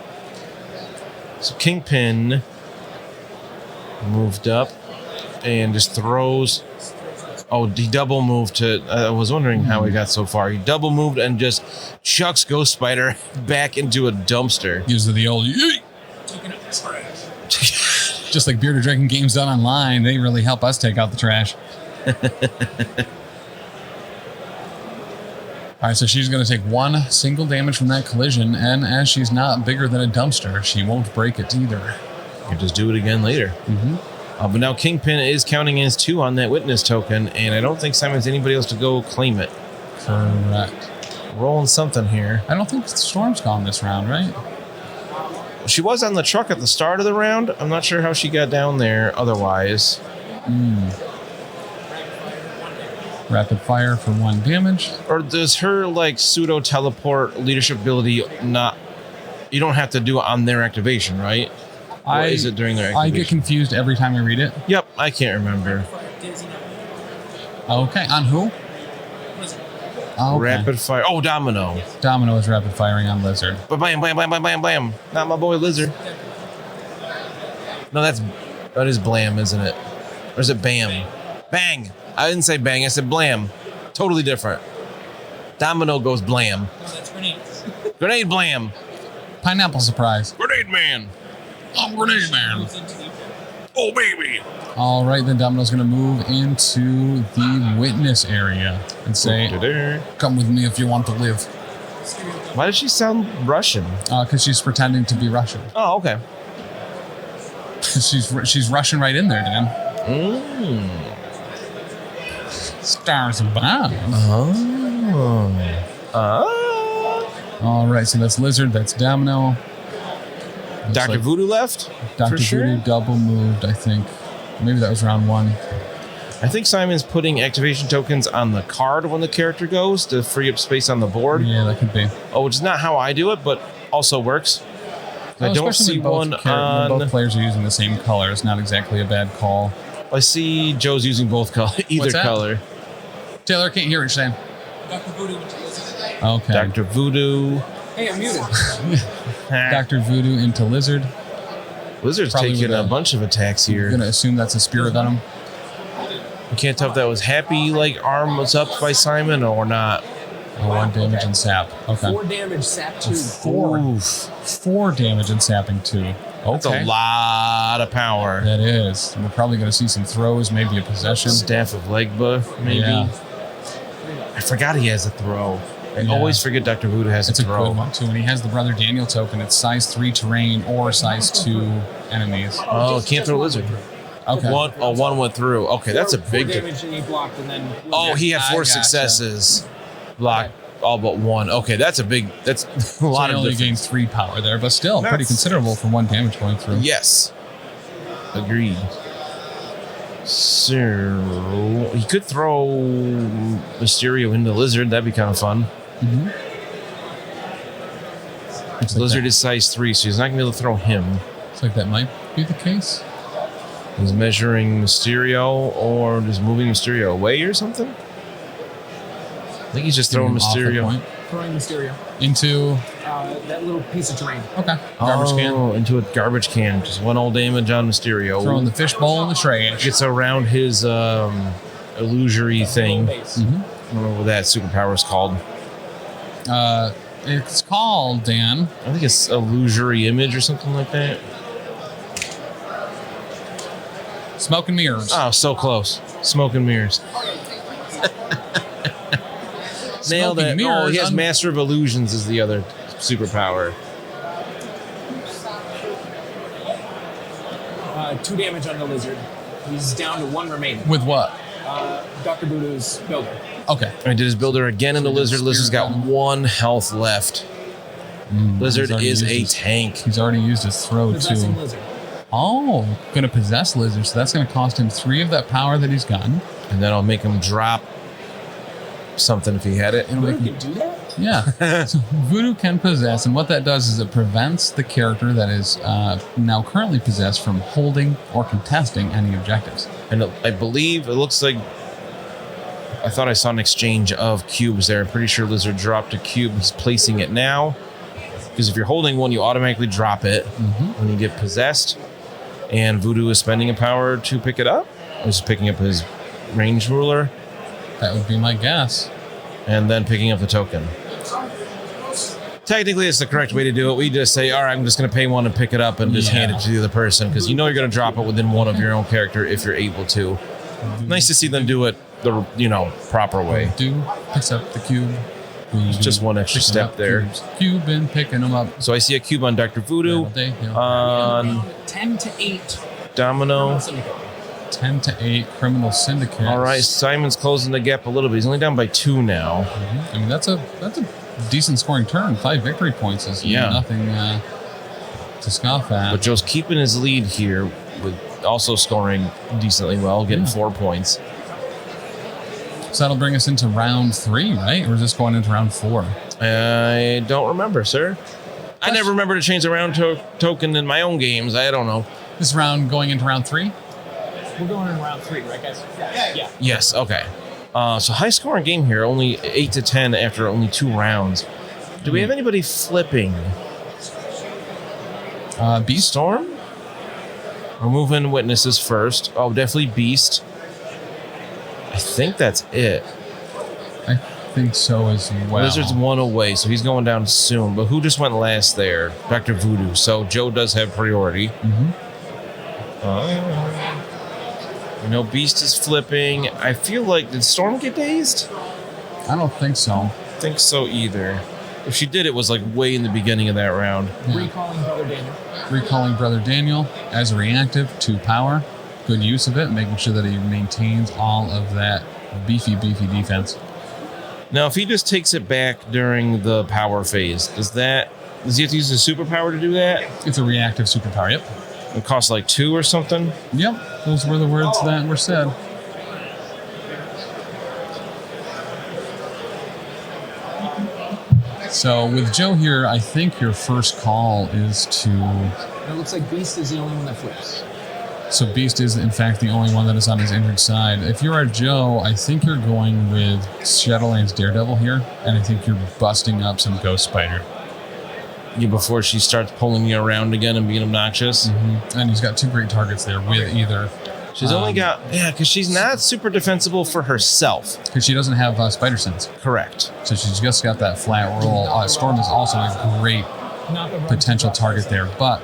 So Kingpin moved up and just throws. Oh, he double moved to. I was wondering how he got so far. He double moved and just chucks Ghost Spider back into a dumpster. Gives her the old yeet. Just like Bearded Dragon games done online, they really help us take out the trash. All right, so she's going to take one single damage from that collision, and as she's not bigger than a dumpster, she won't break it either. You just do it again later. But now Kingpin is counting as 2 on that witness token, and I don't think Simon's anybody else to go claim it. Correct. Rolling something here. I don't think Storm's gone this round, right? She was on the truck at the start of the round. I'm not sure how she got down there otherwise. Rapid fire for 1 damage. Or does her like pseudo teleport leadership ability not? You don't have to do it on their activation, right? Or is it during their activation? I get confused every time I read it. Yep, I can't remember. Okay, on who? Oh, okay. Rapid fire. Oh, Domino. Domino is rapid firing on Lizard. But blam, blam, blam, blam, blam, blam. Not my boy Lizard. No, that is blam, isn't it? Or is it bam? Bang. I didn't say bang. I said blam. Totally different. Domino goes blam. No, that's grenades. Grenade blam. Pineapple surprise. Grenade man. I'm Grenade Man. Oh, baby. All right, then Domino's going to move into the witness area and say, come with me if you want to live. Why does she sound Russian? Because she's pretending to be Russian. Oh, okay. she's Russian right in there, Dan. Stars above. All right, so that's Lizard, that's Domino. Dr. Like Voodoo left? Dr. Voodoo double moved, I think. Maybe that was round 1. I think Simon's putting activation tokens on the card when the character goes to free up space on the board. Yeah, that could be. Oh, which is not how I do it, but also works. I don't see one on... Both players are using the same color. It's not exactly a bad call. I see Joe's using both either color. Taylor, I can't hear what you're saying. Dr. Voodoo went to Lizard. Okay. Dr. Voodoo. Hey, I'm muted. Dr. Voodoo into Lizard. Lizard's Probably taking a bunch of attacks here. I'm going to assume that's a Spirit Venom. I can't tell if that was happy, like, arm was up by Simon or not. Oh, 1 damage and sap. Okay. 4 damage, sap 2. 4 damage and sapping 2. Okay. That's a lot of power. That is. We're probably going to see some throws, maybe a possession. Staff of Legba, maybe. Yeah. I forgot he has a throw. I Yeah. always forget Dr. Voodoo has It's a a throw. good one, too. And he has the Brother Daniel token. It's size 3 terrain or size 2 enemies. Oh, can't throw lizard. Okay. One went through. Okay, that's a 4 big. damage and he blocked, and then. Oh, he had I 4 gotcha. successes. Block all but 1. Okay, that's a big. That's a So lot he of only difference. gains 3 power there, but still pretty That's- considerable for 1 damage going through. Yes. Agreed. So he could throw Mysterio into Lizard. That'd be kind of fun. Mm-hmm. Lizard is size 3, so he's not gonna be able to throw him. Looks like that might be the case. He's measuring Mysterio or just moving Mysterio away or something. I think he's just throwing Off the Mysterio. point. Throwing Mysterio. Into That little piece of terrain. okay garbage can. Into a garbage can. Just 1 old damage on Mysterio. Throwing the fishbowl in the trash. Gets around his illusory thing. Base. I don't know what that superpower is called. It's called, Dan. I think it's illusory image or something like that. Smoke and mirrors. Oh, so close. Smoke and mirrors. Nailed Smoke and it. mirrors Oh, he has on- Master of Illusions is the other superpower. 2 damage on the lizard. He's down to 1 remaining. With what? Dr. Voodoo's builder. Okay. I did his builder again in the So he did Lizard. Lizard's Spirit got Venom. 1 health left. Lizard He's already is used a his- tank. He's already used his throw Possessing too. lizard. Oh, gonna possess lizard, so that's gonna cost him 3 of that power that he's gotten. And then I'll make him drop something if he had it. It'll make Voodoo him, can do that? yeah. So Voodoo can possess, and what that does is it prevents the character that is now currently possessed from holding or contesting any objectives. And I believe it looks like I thought I saw an exchange of cubes there. I'm pretty sure Lizard dropped a cube. He's placing it now. Because if you're holding one, you automatically drop it when you get possessed. And Voodoo is spending a power to pick it up. He's picking up his range ruler That would be my guess. and then picking up the token. Technically, it's the correct way to do it. We just say, all right, I'm just going to pay 1 and pick it up and just hand it to the other person. Because you know you're going to drop it within 1 of your own character if you're able to. Nice to see them do it the proper way. Voodoo picks up the cube. It's just 1 extra Picking step up there. cubes. Cube and picking them up. So I see a cube on Dr. Voodoo, on 10 to 8. Domino. 10 to 8 criminal syndicates. All right, Simon's closing the gap a little bit. He's only down by 2 now. I mean, that's a decent scoring turn. 5 victory points is nothing to scoff at. But Joe's keeping his lead here with also scoring decently well, getting 4 points. So that'll bring us into round 3, right? Or is this going into round 4? I don't remember, sir. I never remember to change the round token in my own games. I don't know. This round going into round 3? We're going in round 3, right, guys? Yeah. Yes, okay. So high scoring game here, only 8 to 10 after only 2 rounds. Do we have anybody flipping? Beast? Storm? We're moving witnesses first. Oh, definitely Beast. I think that's it. I think so as well. Lizard's 1 away, so he's going down soon. But who just went last there? Dr. Voodoo. So Joe does have priority. Beast is flipping. I feel like, did Storm get dazed? I don't think so. I don't think so either. If she did, it was like way in the beginning of that round. Recalling Brother Daniel. Recalling Brother Daniel as a reactive to power. Good use of it, making sure that he maintains all of that beefy defense. Now, if he just takes it back during the power phase, does he have to use his superpower to do that? It's a reactive superpower, yep. It costs like 2 or something? Yep, those were the words that were said. So with Joe here, I think your first call is to... And it looks like Beast is the only one that flips. So Beast is, in fact, the only one that is on his injured side. If you're a Joe, I think you're going with Shadowlands Daredevil here, and I think you're busting up some Ghost Spider. Yeah, before she starts pulling you around again and being obnoxious. And he's got 2 great targets there with either She's only got, because she's not super defensible for herself. Because she doesn't have Spider Sense. Correct. So she's just got that flat roll. Storm is also a great potential target there, but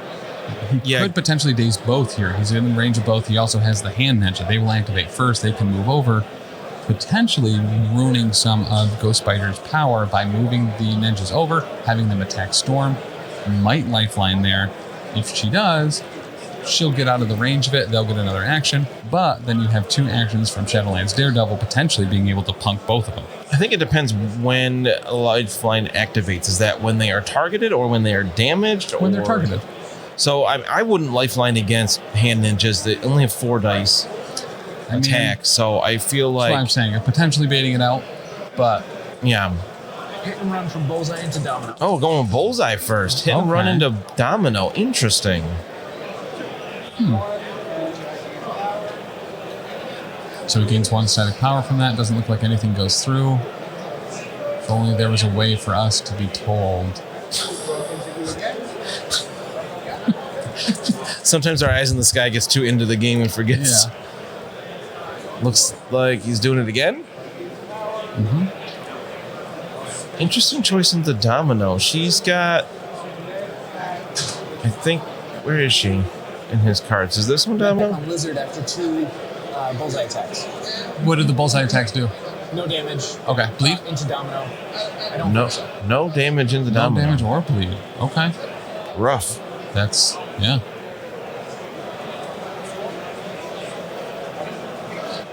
he could potentially daze both here. He's in range of both. He also has the hand ninja. They will activate first. They can move over, potentially ruining some of Ghost Spider's power by moving the ninjas over, having them attack Storm. Might lifeline there. If she does, she'll get out of the range of it. They'll get another action, but then you have 2 actions from Shadowlands Daredevil potentially being able to punk both of them. I think it depends when lifeline activates. Is that when they are targeted or when they are damaged? When they're targeted. So I wouldn't lifeline against hand ninjas that only have 4 dice attack. So I feel like... That's what I'm saying. You're potentially baiting it out, but... Yeah. Hit and run from Bullseye into Domino. Oh, going Bullseye first. Hit and run into Domino. Interesting. So he gains 1 static power from that. Doesn't look like anything goes through. If only there was a way for us to be told. Sometimes our eyes in the sky gets too into the game and forgets. Yeah. Looks like he's doing it again. Interesting choice into Domino. She's got, I think, where is she in his cards? Is this one Domino? Lizard after 2 Bullseye attacks. What did the Bullseye attacks do? No damage. Okay. Bleed? Into Domino. I don't think so. No damage into No Domino. damage or bleed. Okay. Rough. That's, yeah.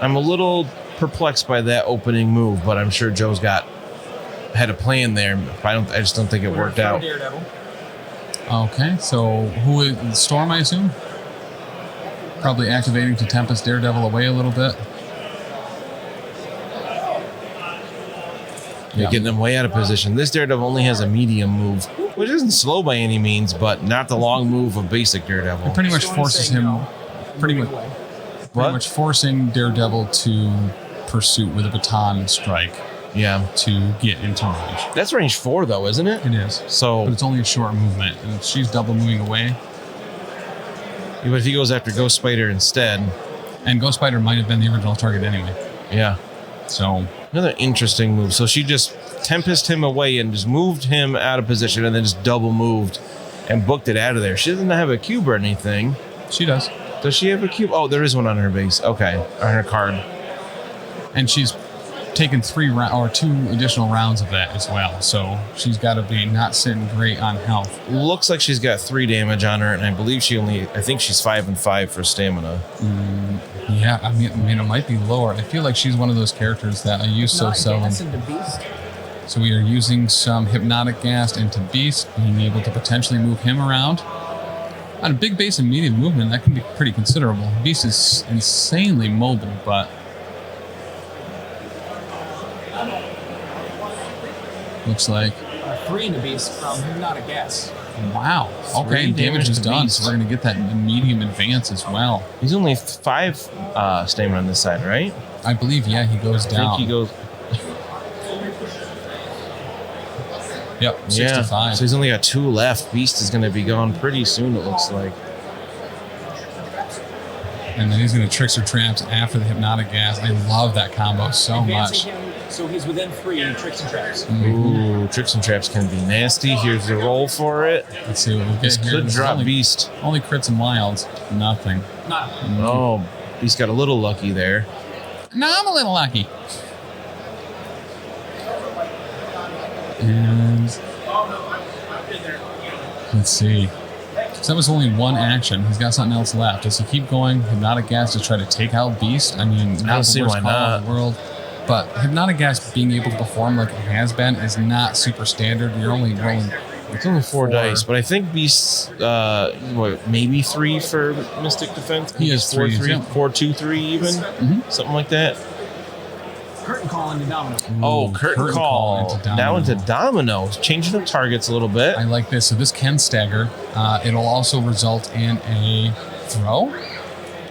I'm a little perplexed by that opening move, but I'm sure Joe's had a plan there. I just don't think it worked out. Daredevil. Okay, so who is Storm, I assume? Probably activating to Tempest Daredevil away a little bit. You're getting them way out of position. This Daredevil only has a medium move, which isn't slow by any means, but not the long move of basic Daredevil. It pretty much forces him, pretty much forcing Daredevil to pursuit with a baton strike. Yeah. To get into range. That's range 4, though, isn't it? It is. So, but it's only a short movement, and she's double moving away. But if he goes after Ghost Spider instead, and Ghost Spider might have been the original target anyway. Yeah. So another interesting move. So she just Tempest him away and just moved him out of position, and then just double moved and booked it out of there. She doesn't have a cube or anything. She does. Does she have a cube? Oh, there is one on her base. Okay, on her card. And she's taken 2 additional rounds of that as well. So she's got to be not sitting great on health. Looks like she's got 3 damage on her, and I believe I think she's 5 and 5 for stamina. Yeah, I mean, it might be lower. I feel like she's one of those characters that I use so seldom. So we are using some Hypnotic Gas into Beast, being able to potentially move him around. On a big base and medium movement, that can be pretty considerable. Beast is insanely mobile, but looks like 3 in the Beast from Hypnotic Gas. Wow. Okay, damage is done, so we're going to get that medium advance as well. He's only 5 stamina on this side, right? I believe, yeah, he goes down. I think he goes... Yep, 65. Yeah, so he's only got 2 left. Beast is going to be gone pretty soon, it looks like. And then he's going to Trickster Traps after the Hypnotic Gas. I love that combo so much. So he's within 3 Tricks and Traps. Ooh, Tricks and Traps can be nasty. Here's the roll for it. Let's see what we get This here. could drop Beast. Only crits and wilds. Nothing. Oh, Beast got a little lucky there. No, I'm a little lucky. And let's see. So that was only 1 action. He's got something else left. Does he keep going? Hypnotic Gas to try to take out Beast? I mean, not the worst call in the world. But Hypnotic Gas being able to perform like it has been is not super standard. You're only rolling... It's only 4 dice, but I think Beast's, maybe 3 for Mystic Defense? He has 3. 4, 2, 3 even? Something like that. Curtain Call into Domino. Oh, Curtain Call. Now into Domino. Changing up targets a little bit. I like this. So this can stagger. It'll also result in a throw.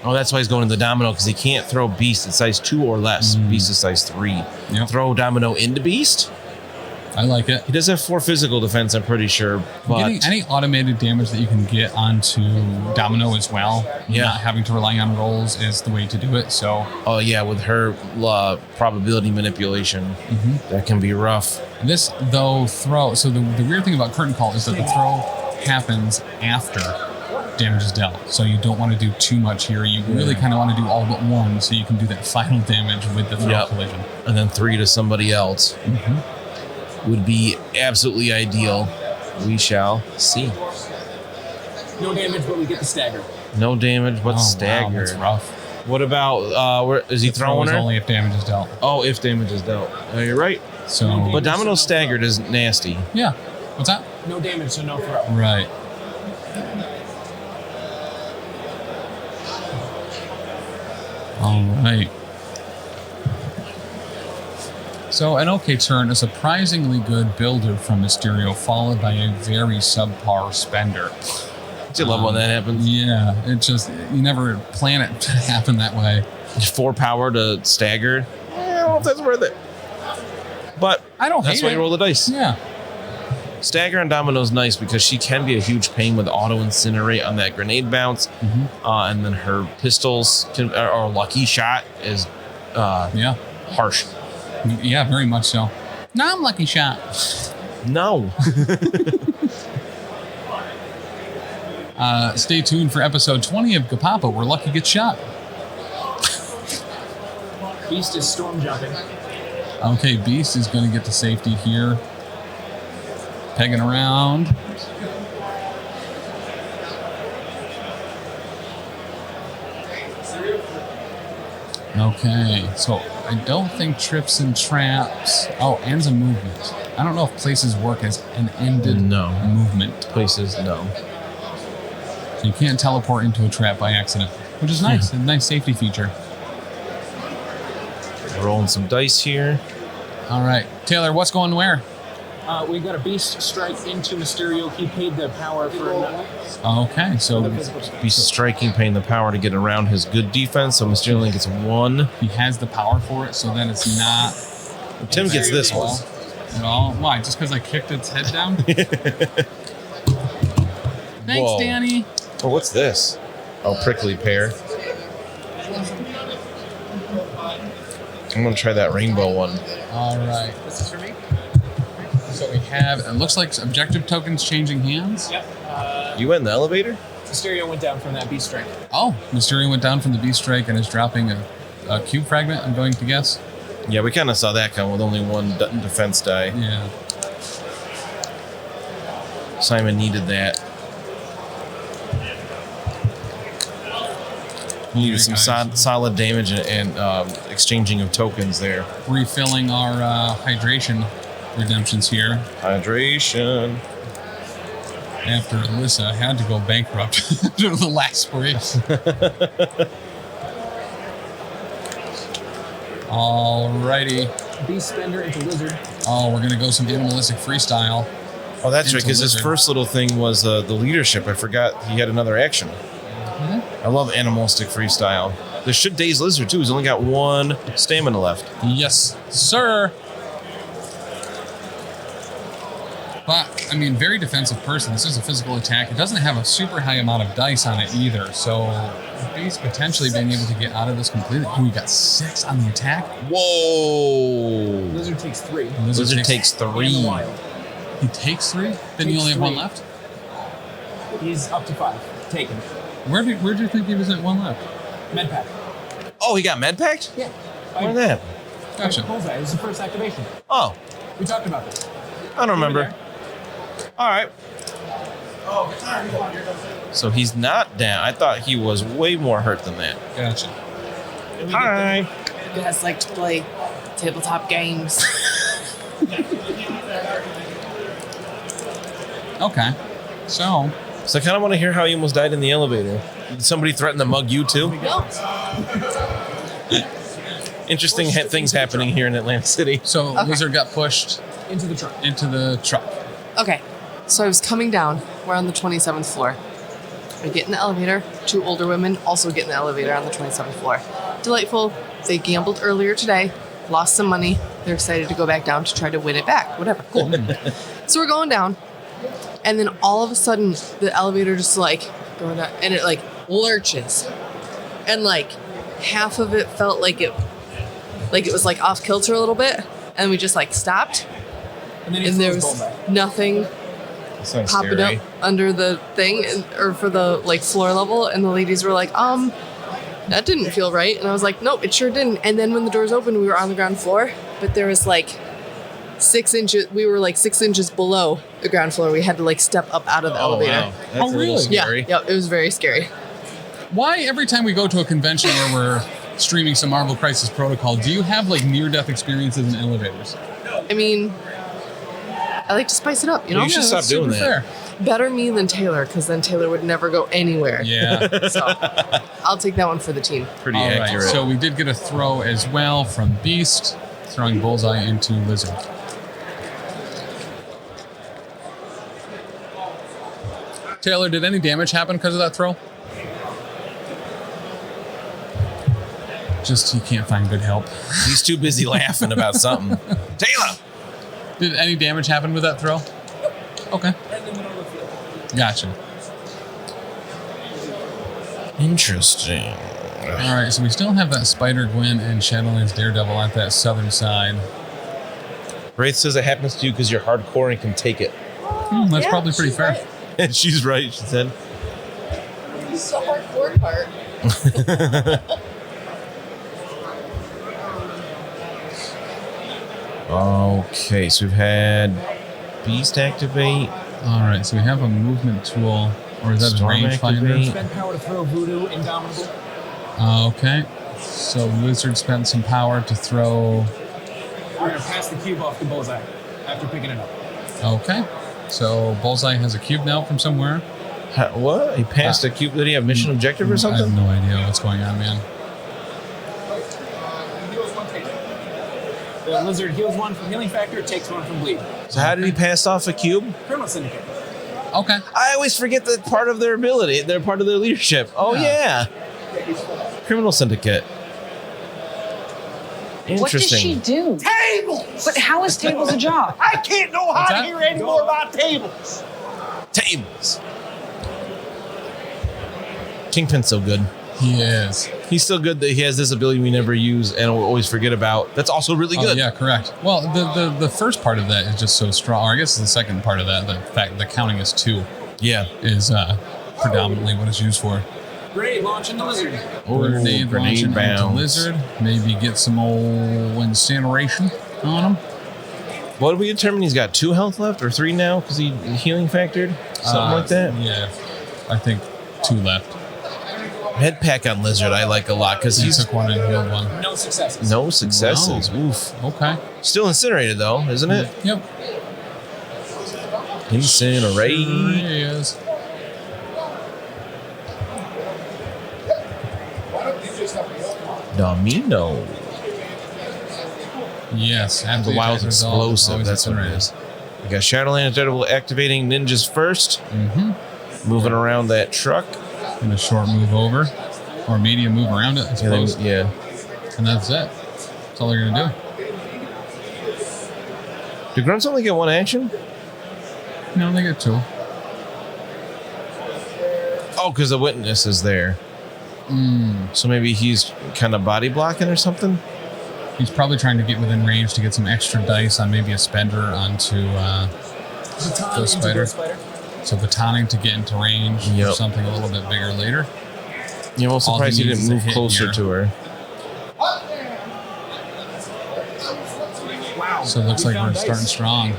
Oh, that's why he's going to the Domino, because he can't throw Beast at size 2 or less. Beast is size 3. Yep. Throw Domino into Beast? I like it. He does have 4 physical defense, I'm pretty sure. But Getting any automated damage that you can get onto Domino as well, not having to rely on rolls is the way to do it. So, oh yeah, with her probability manipulation, that can be rough. This though throw. So the weird thing about Curtain Call is that the throw happens after damage is dealt. So you don't want to do too much here. You really kind of want to do all but 1, so you can do that final damage with the throw collision, and then 3 to somebody else. Would be absolutely ideal. We shall see. No damage, but we get the stagger. No damage, but stagger. Wow, that's rough. What about, where is he throwing her? Only if damage is dealt. Oh, if damage is dealt. You're right. So, but Domino staggered is nasty. Yeah. What's that? No damage, so no throw. Right. All right. So an okay turn, a surprisingly good builder from Mysterio, followed by a very subpar spender. You love when that happens. Yeah, it just, you never plan it to happen that way. 4 power to stagger. I don't know if that's worth it. But I don't that's hate why it. you roll the dice. Yeah. Stagger on Domino's nice because she can be a huge pain with auto incinerate on that grenade bounce, and then her pistols can, or lucky shot is harsh. Yeah, very much so. No, I'm lucky shot. No. Stay tuned for episode 20 of Gapapa, where Lucky gets shot. Beast is storm jumping. Okay, Beast is going to get to safety here. Pegging around. Okay, so I don't think trips and traps. Oh, and some movement. I don't know if places work as an ended movement. Places, no. So you can't teleport into a trap by accident, which is nice. A nice safety feature. Rolling some dice here. All right, Taylor, what's going where? We got a beast strike into Mysterio. He paid the power for Okay, so Beast striking, paying the power to get around his good defense. So Mysterio only gets 1. he has the power for it, so then it's not. Tim gets this one. Well, why? Just because I kicked its head down? Thanks, Whoa. Danny. Oh, what's this? Oh, prickly pear. I'm gonna try that rainbow one. All right. This is for me? So we have, it looks like objective tokens changing hands. Yep. You went in the elevator? Mysterio went down from that beast strike. Oh, Mysterio went down from the beast strike and is dropping a cube fragment, I'm going to guess. Yeah, we kind of saw that come with only 1 defense die. Yeah. Simon needed that. Needed some solid damage and exchanging of tokens there. Refilling our hydration redemptions here. Hydration. After Alyssa had to go bankrupt after the last race. Alrighty. Beast spender into lizard. Oh, we're going to go some animalistic freestyle. Oh, that's right, Into because his lizard. first little thing was the leadership. I forgot he had another action. I love animalistic freestyle. This should daze lizard too. He's only got 1 stamina left. Yes, sir. But, I mean, very defensive person. This is a physical attack. It doesn't have a super high amount of dice on it either. So, he's potentially being able to get out of this completely. Oh, we got 6 on the attack. Whoa! Lizard takes 3. Lizard takes 3. In the wild. He takes 3? Then Takes you only have 1 3. left? He's up to 5. Taken. Where'd you think he was at 1 left? Medpack. Oh, he got medpacked? Yeah. Where'd that happen? Gotcha. Bullseye. This is the first activation. Oh, We talked about this. I don't remember. All right. So he's not down. I thought he was way more hurt than that. Gotcha. Hi. You guys like to play tabletop games. Okay. So, I kind of want to hear how you almost died in the elevator. Did somebody threaten to mug you too? No. Interesting things happening here in Atlantic City. Lizard got pushed Into the truck. into the truck. Okay. So I was coming down. We're on the 27th floor. I get in the elevator. 2 older women also get in the elevator on the 27th floor. Delightful. They gambled earlier today. lost some money. They're excited to go back down to try to win it back. Whatever. Cool. So we're going down. And then all of a sudden, the elevator just like going down, and it like lurches. And like half of it felt like it was like off kilter a little bit. And we just like stopped. And then And there was nothing popping up under the thing or for the like floor level. And the ladies were like, that didn't feel right. And I was like, nope, it sure didn't. And then when the doors opened, we were on the ground floor, but there was like 6 inches. We were like 6 inches below the ground floor. We had to like step up out of the elevator. Wow. That's really? Scary. Yeah, it was very scary. Why every time we go to a convention where we're streaming some Marvel Crisis Protocol, do you have like near-death experiences in elevators? I mean, I like to spice it up, you know? You should stop that's doing super that. fair. Better me than Taylor, because then Taylor would never go anywhere. Yeah. So I'll take that one for the team. Pretty All right. accurate. So we did get a throw as well from Beast, throwing Bullseye into Lizard. Taylor, did any damage happen because of that throw? Just he can't find good help. He's too busy laughing about something. Taylor! Did any damage happen with that throw? Okay. Gotcha. Interesting. All right, so we still have that Spider-Gwen and Shadowlands Daredevil at that southern side. Wraith says it happens to you because you're hardcore and can take it. That's probably pretty fair. Right. And she's right, she said. This is the hardcore part. Okay, so we've had Beast activate. All right, so we have a movement tool, or is that a Storm activate. rangefinder? Spend power to throw Voodoo, Indomitable. Okay, so Lizard spent some power to throw. We're going to pass the cube off to Bullseye after picking it up. Okay, so Bullseye has a cube now from somewhere. What? He passed a cube. Did he have mission objective or I have something? no idea what's going on, man. The Lizard heals one from healing factor, takes one from bleed. So how did he pass off a cube? Criminal Syndicate. Okay, I always forget that part of their ability. They're part of their leadership. Oh, yeah. Criminal Syndicate. What does she Interesting. do? Tables! But how is tables a job? I can't know What's how to that? hear any more about tables. Tables. Kingpin's so good. he is. He's so good that he has this ability we never use and we'll always forget about. That's also really Oh, good. yeah, correct. Well, the first part of that is just so strong. Or I guess the second part of that, the fact the counting is 2, Yeah. is predominantly what it's used for. Grenade launch into Lizard. Grenade launching into bounce. Lizard. Maybe get some old incineration on him. What did we determine? He's got 2 health left or 3 now because he healing factored? Something like that? Yeah, I think 2 left. Medpack on Lizard I like a lot because He he's took one and healed one. No successes. no successes. Wow. Oof. Okay. Still incinerated though, isn't it? Yep. Incinerate. There he is. Domino. Yes. The wild's explosive. That's what it incinerated. is. We got Shadowlands Daredevil activating ninjas first. Mm-hmm. Moving around that truck. And a short move over. Or medium move around it, I And suppose. then, yeah. And that's it. That's all they're going to Do grunts only get 1 action? do. No, they get 2. Oh, because the witness is there. So maybe he's kind of body blocking or something? He's probably trying to get within range to get some extra dice on maybe a spender onto Ghost Spider. So batoning to get into range Yep. for something a little bit bigger later. You know, I'm All surprised he he needs didn't is a move hit closer here. to her. Wow. So it looks like we're Rebound starting dice. strong.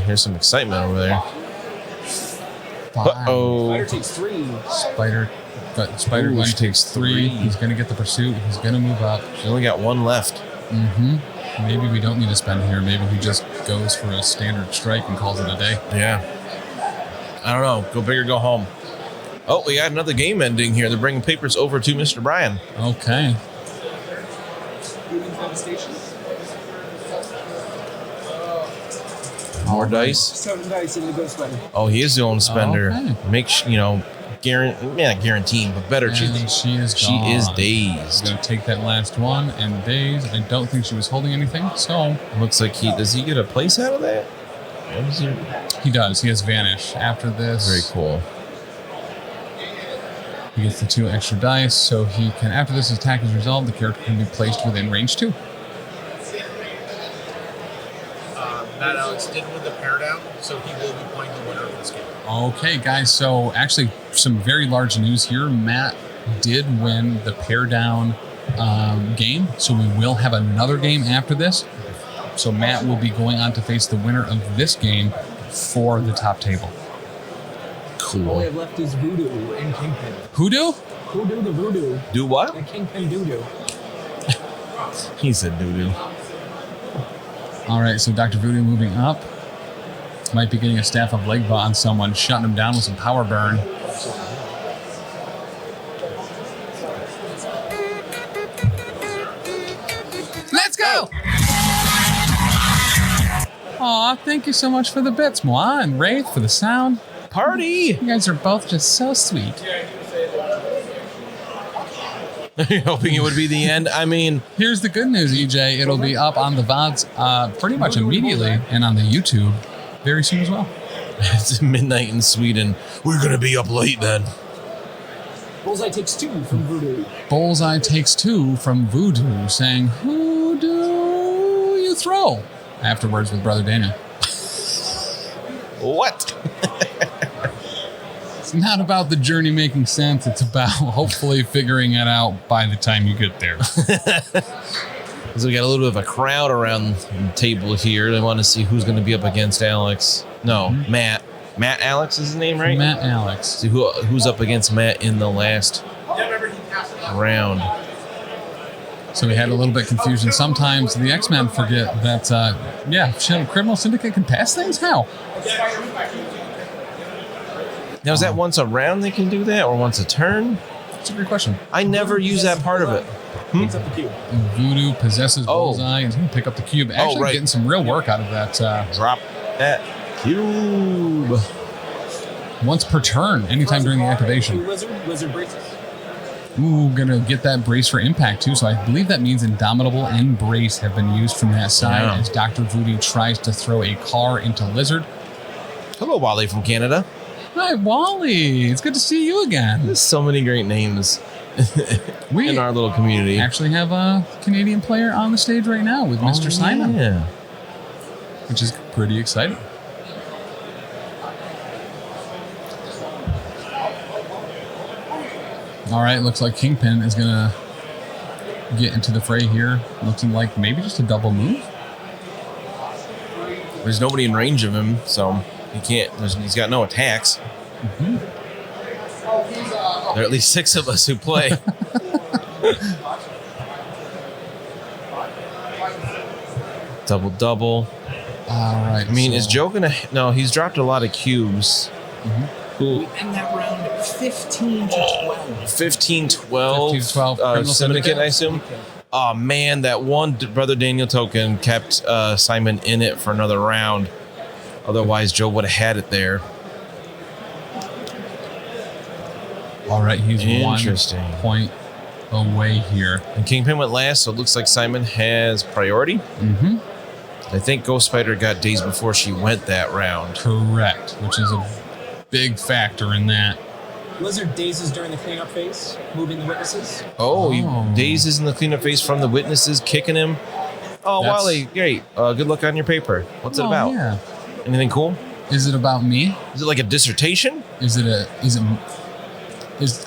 Here's some excitement over there. 5. Uh-oh. Spider takes 3. Spider Ooh, Gwen she takes 3. He's going to get the pursuit. He's going to move up. We only got 1 left. Mm-hmm. Maybe we don't need to spend here. Maybe he just goes for a standard strike and calls it a day. Yeah. I don't know. Go big or go home. Oh, we got another game ending here. They're bringing papers over to Mr. Bryan. Okay. More dice. 7 dice in the Ghost Spider. Oh, he is the only spender. Okay. Make guaranteeing, but better. And she is She is gone. dazed. Going to take that last one and daze. I don't think she was holding anything, so Looks like does he get a place out of that? What is he? he does. He has vanish after this. Very cool. He gets the 2 extra dice, so he can, after this attack is resolved, the character can be placed within range 2. Matt Alex did win the pair down, so he will be playing the winner of this game. Okay, guys, so actually some very large news here. Matt did win the pair down game, so we will have another game after this. So Matt will be going on to face the winner of this game for the top table. All we Cool. have left is Voodoo and Kingpin. Hoodoo? Voodoo the Voodoo. Do what? The Kingpin Doodoo. He said doo-doo. All right, so Dr. Voodoo moving up. Might be getting a staff of Legba on someone, shutting him down with some power burn. Let's go! Aw, thank you so much for the bits, Moi and Wraith for the sound. Party! You guys are both just so sweet. You're hoping it would be the end? I mean, Here's the good news, EJ. It'll be up on the VODs pretty much immediately and on the YouTube very soon as well. it's midnight in Sweden. We're going to be up late then. Bullseye takes 2 from Voodoo. Bullseye takes 2 from Voodoo, saying, "Who do you throw?" Afterwards with Brother Daniel. What? It's not about the journey making sense. It's about hopefully figuring it out by the time you get there. So we got a little bit of a crowd around the table here. They want to see who's going to be up against Alex. No, Matt. Matt Alex is his name, right? Matt Alex. See who's up against Matt in the last round. So we had a little bit of confusion. Sometimes the X-Men forget that, Criminal Syndicate can pass things? How? Now, is that once a round they can do that, or once a turn? That's a great question. I never use that part of it. Picks up the cube. Voodoo possesses Oh. Bullseye and he's going to pick up the cube. Actually right. getting some real work out of that. Drop that cube. Once per turn, anytime during the activation. Lizard braces. Ooh, gonna get that brace for impact too. So I believe that means Indomitable and Brace have been used from that side Yeah. as Dr. Voodoo tries to throw a car into Lizard. Hello, Wally from Canada. Hi, Wally. It's good to see you again. There's so many great names We in our little community. actually have a Canadian player on the stage right now with Mr. Simon, Yeah. which is pretty exciting. All right, looks like Kingpin is going to get into the fray here. Looking like maybe just a double move. There's nobody in range of him, so he can't. He's got no attacks. Mm-hmm. There are at least 6 of us who play. Double. All right. I mean, so- is Joe gonna? No, he's dropped a lot of cubes. Cool. We end that round 15 to 12. 15, 12. 15, 12, Criminal Syndicate, Syndicate? I assume. Oh man, that one Brother Daniel token kept Simon in it for another round. Otherwise, Joe would have had it there. All right, he's Interesting. 1 point away here. And Kingpin went last, so it looks like Simon has priority. Mm-hmm. I think Ghost Spider got dazed before she went that round. Correct, which is a big factor in that. Lizard dazes during the cleanup phase, moving the witnesses. Oh, he Oh. dazes in the cleanup phase from the witnesses, kicking him. Oh, That's- Wally, great. Good luck on your paper. What's it Oh, about? Yeah. Anything cool? Is it about me? Is it like a dissertation?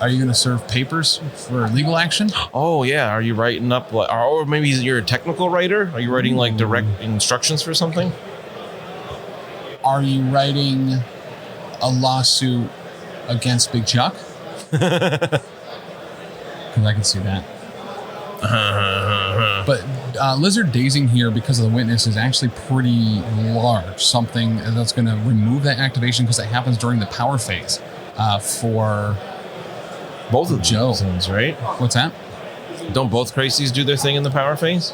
Are you going to serve papers for legal action? Oh, yeah. Are you writing up, like, or maybe you're a technical writer? Are you writing like direct instructions for something? Are you writing a lawsuit against Big Chuck? Because I can see that. But Lizard dazing here because of the witness is actually pretty large. Something that's going to remove that activation because it happens during the power phase for Both of Joe. those things, right? What's that? Don't both Crises do their thing in the power phase?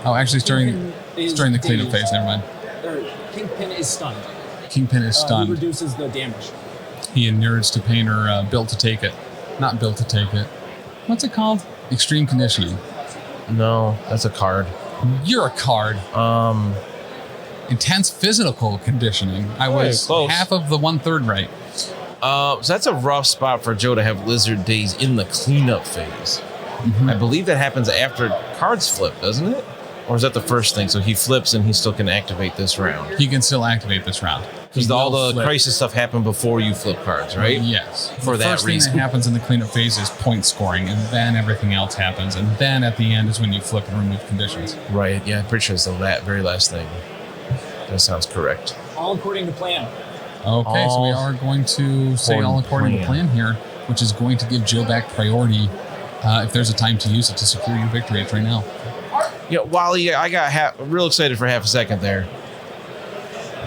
Oh, actually, it's during the cleanup phase. Never mind. Kingpin is stunned. Kingpin is He stunned. reduces the damage. He inures to pain or built to take it. Not built to take it. What's it called? Extreme conditioning. No, that's a card. You're a card. Intense physical conditioning. I was close. half of the 1/3 right. So that's a rough spot for Joe to have Lizard Days in the cleanup phase. I believe that happens after cards flip, doesn't it? Or is that the first thing? So he flips and he still can activate this round. He can still activate this round. Because all the crisis stuff happened before you flip cards, right? Yes. For that first reason. thing that happens in the cleanup phase is point scoring, and then everything else happens. And then at the end is when you flip and remove conditions. Right, yeah, I'm pretty sure it's the very last thing. That sounds correct. All according to plan. Okay, so we All are going to say all according to plan here, which is going to give Joe back priority if there's a time to use it to secure your victory right now. Yeah, Wally, I got real excited for half a second there.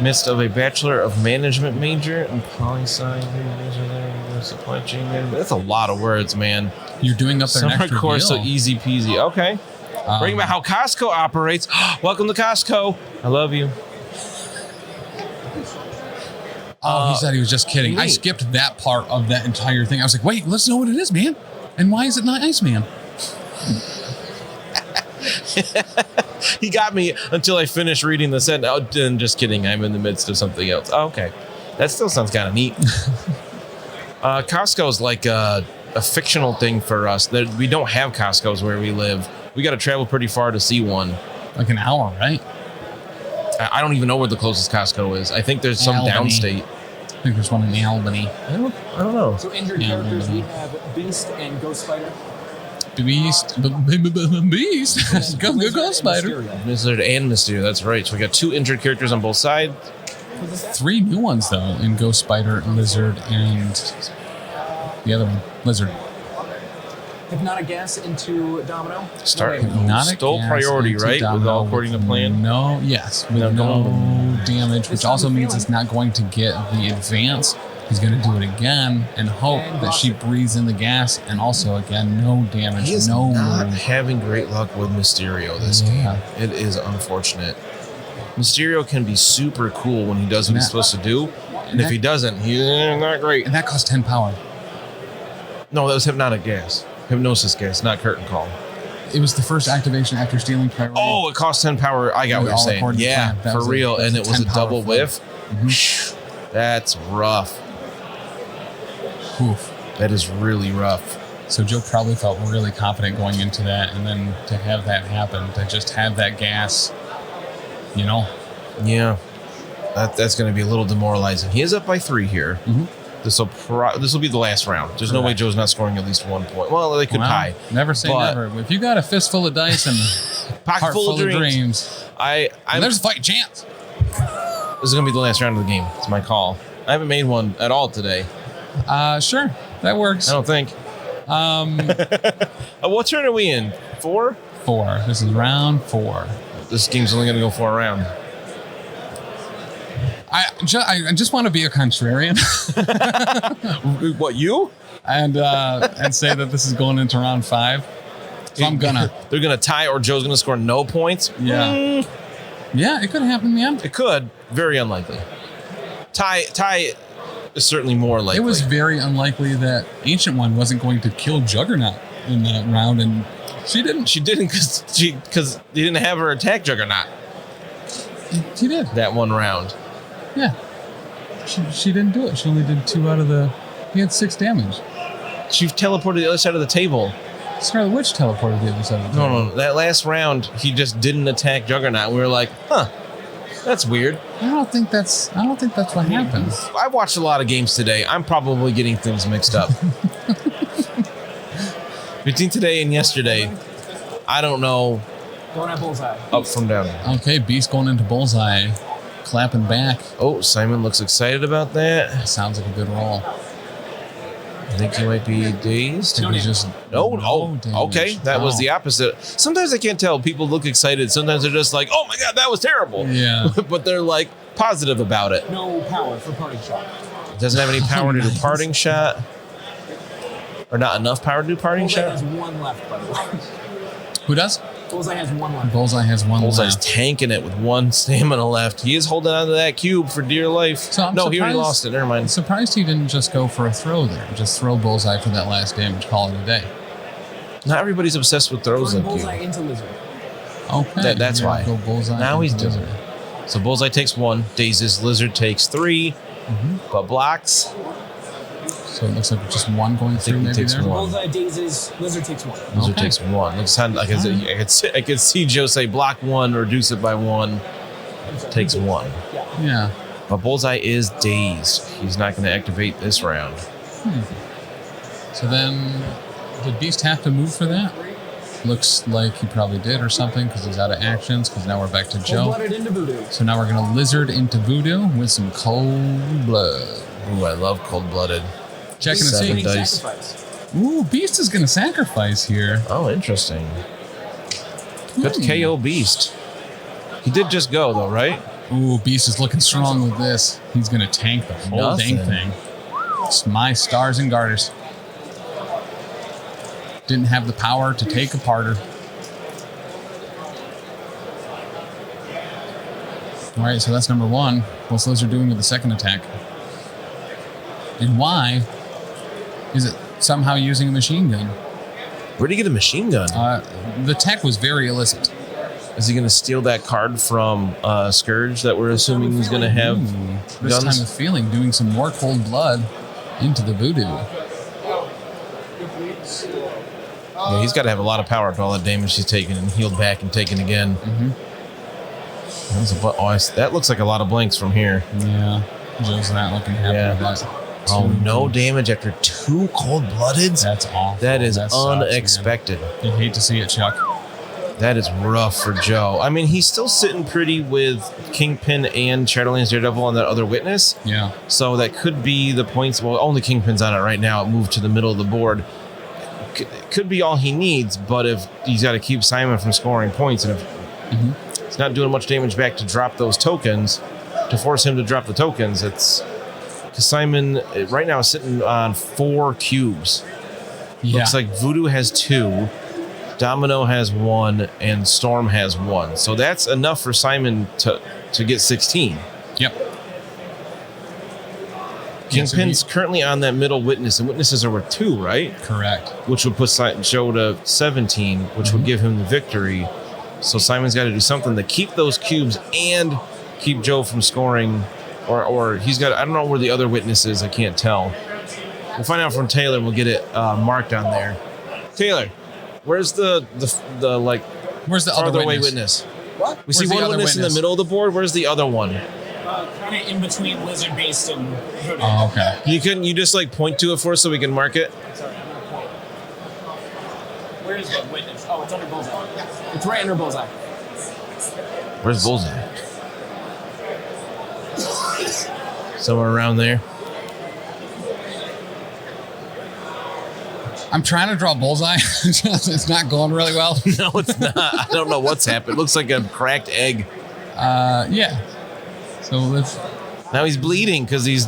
Midst of a Bachelor of Management major and poli-sci supply chain management. That's a lot of words, man. You're doing up there an Summer extra course, so deal. easy peasy. Okay. Bring back how Costco operates. Welcome to Costco. I love you. Oh, he said he was just kidding. I neat. skipped that part of that entire thing. I was like, wait, let's know what it is, man. And why is it not Iceman? He got me until I finished reading the sentence. Oh, and just kidding. I'm in the midst of something else. Oh, okay. That still sounds kind of neat. Costco is like a fictional thing for us. We don't have Costco's where we live. We got to travel pretty far to see one. Like an hour, right? I don't even know where the closest Costco is. I think there's some Albany. downstate. I think there's one in Albany. I don't know. So injured characters, we have Beast and Ghost Spider. Beast. Go Lizard Spider. and Mysterio. Lizard and Mysterio. That's right. So we got 2 injured characters on both sides. 3 new ones, though, in Ghost Spider, Lizard, and the other one, Lizard. Hypnotic Gas into Domino. Start. No, wait. Hypnotic Still gas priority, into right? With Domino all according to plan? No, yes. With No, no damage, which It's also not means feeling. it's not going to get the advance. He's going to do it again and hope And that block she it. breathes in the gas. And also, again, no damage, He is no not move. having great luck with Mysterio this Yeah. game. It is unfortunate. Mysterio can be super cool when he does what he's supposed to do. And if he doesn't, he's not great. And that costs 10 power. No, that was Hypnotic Gas. Hypnosis Gas, not Curtain Call. It was the first activation after stealing priority. Oh, it costs 10 power. I got what you're All saying. according to Yeah, plan. That for was real. that And it was a 10 power double flip. whiff. That's rough. Oof. That is really rough. So Joe probably felt really confident going into that, and then to have that happen, to just have that gas, you know. Yeah. That's going to be a little demoralizing. He is up by 3 here. This will be the last round. There's no way Joe's not scoring at least 1 point. Well, they could Well, tie. Never say But- never. If you got a fistful of dice and a Pocket heart full full of dreams. and I'm there's a fight chance. This is going to be the last round of the game. It's my call. I haven't made one at all today. Sure, that works. I don't think. What turn are we in? 4? 4. This is round 4. This game's only going to go 4 rounds. I just want to be a contrarian What, you? and say that this is going into round 5. So I'm gonna. They're going to tie or Joe's going to score no points? Yeah. Yeah, it could happen, man. It could. Very unlikely. Tie is certainly more likely. It was very unlikely that Ancient One wasn't going to kill Juggernaut in that round, and she didn't. She didn't because they didn't have her attack Juggernaut She did. that one round. Yeah. She didn't do it. She only did 2 out of the... He had 6 damage. She teleported to the other side of the table. Scarlet Witch teleported to the other side of the table. No. That last round, he just didn't attack Juggernaut. We were like, huh, that's weird. I don't think that's what happens. I watched a lot of games today. I'm probably getting things mixed up. Between today and yesterday, I don't know Going at Bullseye. up from down. Okay, Beast going into Bullseye. Clapping back. Oh, Simon looks excited about that. Sounds like a good roll. I think he might be dazed. It was just No, damage. okay. That was Wow. the opposite. Sometimes I can't tell. People look excited. Sometimes they're just like, oh my God, that was terrible. Yeah. But they're like positive about it. No power for parting shot. Doesn't have any power to do parting shot. Or not enough power to do parting Bullseye shot. has 1 left, by the way. Who does? Bullseye has one left. Bullseye has one Bullseye's left. tanking it with 1 stamina left. He is holding on to that cube for dear life. So I'm no, he already surprised- lost it. Never I'm mind. surprised he didn't just go for a throw there. Just throw Bullseye for that last damage, call it a day. Not everybody's obsessed with throws Turn in Bullseye cube. into Lizard. Okay. That's here we why. Go Bullseye Now he's into doing Lizard. it. So Bullseye takes 1, dazes. Lizard takes 3, but blocks. So it looks like just one going through he maybe takes there. one. Bullseye dazes. Lizard takes 1. Lizard Okay. takes 1. Looks kind of like I could see Joe say block 1, reduce it by 1, takes 1. Yeah. But Bullseye is dazed. He's not going to activate this round. So then, did Beast have to move for that? Looks like he probably did or something because he's out of actions. Because now we're back to Joe. Cold-blooded into Voodoo. So now we're going to Lizard into Voodoo with some cold blood. Ooh, I love cold-blooded. Checking to Seven see. dice. Sacrifice. Ooh, Beast is going to sacrifice here. Oh, interesting. Good KO Beast. He did just go, though, right? Ooh, Beast is looking strong with this. He's going to tank the whole dang Nothing. thing. It's my stars and garters. Didn't have the power to take a parter. All right, so that's number 1. What's Lizard doing with the second attack? And why is it somehow using a machine gun? Where'd he get a machine gun? The tech was very illicit. Is he going to steal that card from Scourge that we're assuming he's going to have This guns? time of feeling, doing some more cold blood into the Voodoo. Yeah, he's got to have a lot of power to all the damage he's taken and healed back and taken again. That looks like a lot of blanks from here. Yeah, Joe's not looking happy Yeah. with that. Oh, no damage after 2 cold-bloodeds? That's awful. That is That sucks, man. unexpected. You hate to see it, Chuck. That is rough for Joe. I mean, he's still sitting pretty with Kingpin and Shadowlands Daredevil on that other witness. Yeah. So that could be the points. Well, only Kingpin's on it right now. It moved to the middle of the board. Could be all he needs, but if he's got to keep Simon from scoring points, and if he's not doing much damage back to drop those tokens, to force him to drop the tokens, it's because Simon right now is sitting on 4 cubes. Yeah. Looks like Voodoo has 2, Domino has 1, and Storm has 1. So that's enough for Simon to get 16. Yep. Kingpin's currently on that middle witness, and witnesses are worth 2, right? Correct. Which would put Joe to 17, which would give him the victory. So Simon's got to do something to keep those cubes and keep Joe from scoring, or he's got. I don't know where the other witness is. I can't tell. We'll find out from Taylor. We'll get it marked on there. Taylor, where's the like Where's the other farther away witness? witness? We see Where's the one other witness in the witness? middle of the board. Where's the other one? Kind of in between Lizard Beast and Voodoo. Oh, okay. You just like point to it for us so we can mark it? Sorry, I'm gonna point. Where is the witness? Oh, it's under Bullseye. It's right under Bullseye. Where's Bullseye? Somewhere around there. I'm trying to draw Bullseye. It's not going really well. No, it's not. I don't know what's happened. It looks like a cracked egg. Yeah. So let's. Now he's bleeding because he's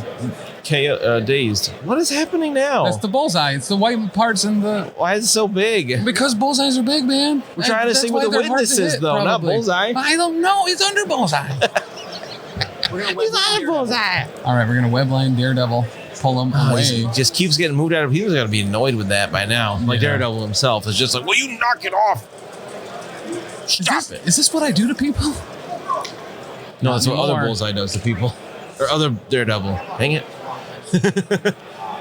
dazed. What is happening now? That's the Bullseye. It's the white parts in the. Why is it so big? Because bullseyes are big, man. We're trying to That's see why where the they're hard witness to is, hit, though, not probably. Bullseye. I don't know. It's under Bullseye. He's under Bullseye. All right, we're gonna webline Daredevil. Pull him away. He just keeps getting moved out of. He's got to be annoyed with that by now. Like Yeah. Daredevil himself is just like, will you knock it off? Stop it. Is this what I do to people? No, that's what other anymore. Bullseye does to people. Or other Daredevil. Hang it.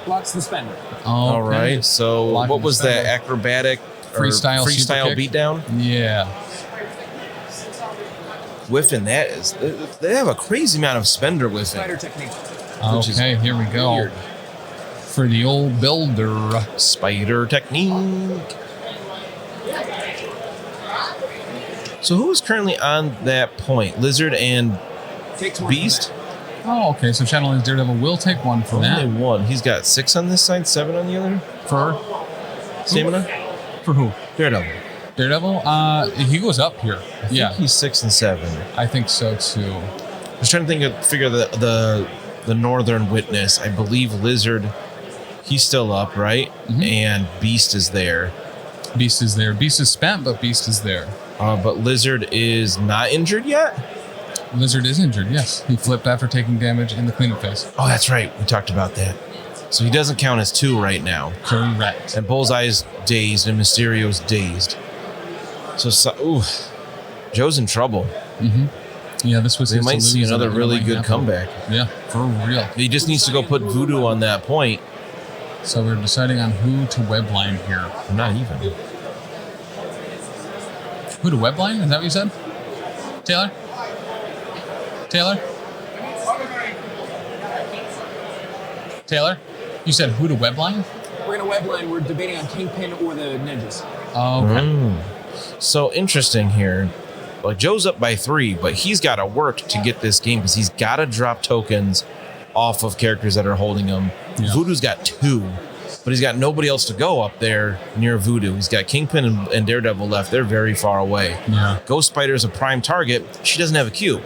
Blocks the spender. All right. So Blocking what was the spell. that acrobatic or Freestyle freestyle super kick? beatdown? Yeah. Whiffing that is. They have a crazy amount of spender whiffing. Spider technique. Which is Okay, here we go. weird. For the old builder. Spider technique. So who is currently on that point? Lizard and Takes one Beast? Oh, okay. So Shadowlands Daredevil will take one for Only that. one. He's got 6 on this side, 7 on the other. For Stamina? for who? Daredevil. Daredevil? He goes up here. I Yeah, think he's 6 and 7. I think so too. I was trying to figure the Northern Witness. I believe Lizard, he's still up, right? Mhm. And Beast is there. Beast is there. Beast is spent, but Beast is there. But Lizard is not injured yet? Lizard is injured, yes. He flipped after taking damage in the cleanup phase. Oh, that's right. We talked about that. So he doesn't count as 2 right now. Correct. And Bullseye's dazed and Mysterio's dazed. So Joe's in trouble. Mm-hmm. Yeah, this was We his might to see lose another and it really might good happen. comeback. Yeah, for real. He just needs to go put Voodoo on that point. So we're deciding on who to webline here. Not even. Who to webline? Is that what you said? Taylor? Taylor? Taylor? You said who to webline? We're going to webline. We're debating on Kingpin or the ninjas. Oh, okay. So interesting here. Like Joe's up by 3, but he's got to work to get this game because he's got to drop tokens off of characters that are holding him. Yeah. Voodoo's got 2, but he's got nobody else to go up there near Voodoo. He's got Kingpin and Daredevil left. They're very far away. Yeah. Ghost Spider's a prime target. She doesn't have a cube.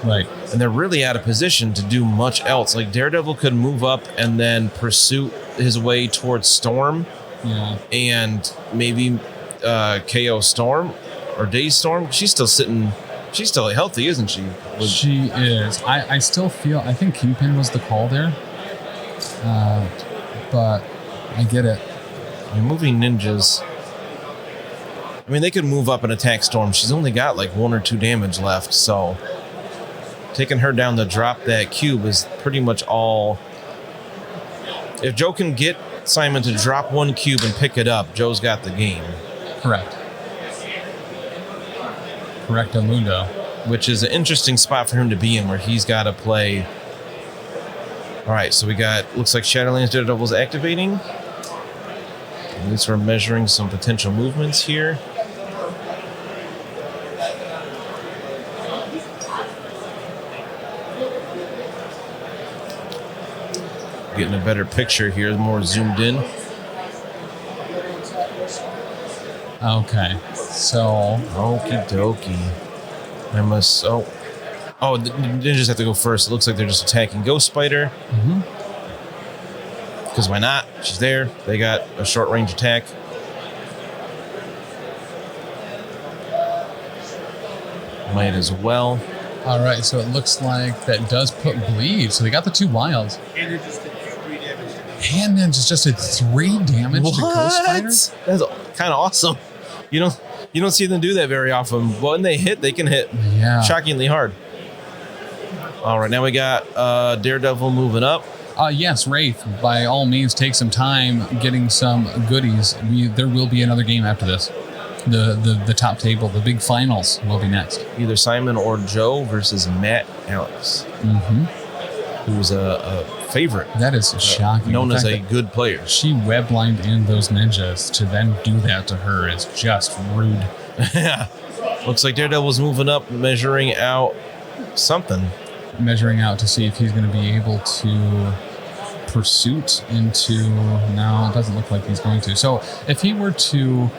Right. And they're really out of position to do much else. Like Daredevil could move up and then pursue his way towards Storm. Yeah. And maybe KO Storm or Daze Storm. She's still sitting. She's still healthy, isn't she? She is. I still feel. I think Kingpin was the call there. But I get it. Moving ninjas. I mean, they could move up and attack Storm. She's only got like 1 or 2 damage left, so taking her down to drop that cube is pretty much all. If Joe can get Simon to drop 1 cube and pick it up, Joe's got the game. Correct. Correcto mundo. Which is an interesting spot for him to be in, where he's got to play. All right, so we got, looks like Shadowlands Daredevil's activating. At least we're measuring some potential movements here. Getting a better picture here, more zoomed in. Okay, so Okie dokie. I must. The ninjas have to go first. It looks like they're just attacking Ghost Spider. Because why not? She's there. They got a short range attack. Might as well. all right, so it looks like that does put bleed. So they got the 2 wilds. And it just did 3 damage to them. Hand Ninjas just did 3 damage to Ghost Spider. That's kind of awesome. You don't see them do that very often. When they hit, they can hit shockingly hard. All right, now we got Daredevil moving up. Yes, Wraith, by all means, take some time getting some goodies. There will be another game after this. The top table, the big finals will be next. Either Simon or Joe versus Matt Alex, who's a favorite. That is shocking. Known The as fact a that good player. She weblined in those ninjas to then do that to her is just rude. Yeah. Looks like Daredevil's moving up, measuring out something. Measuring out to see if he's going to be able to pursuit into... No, it doesn't look like he's going to. So if he were to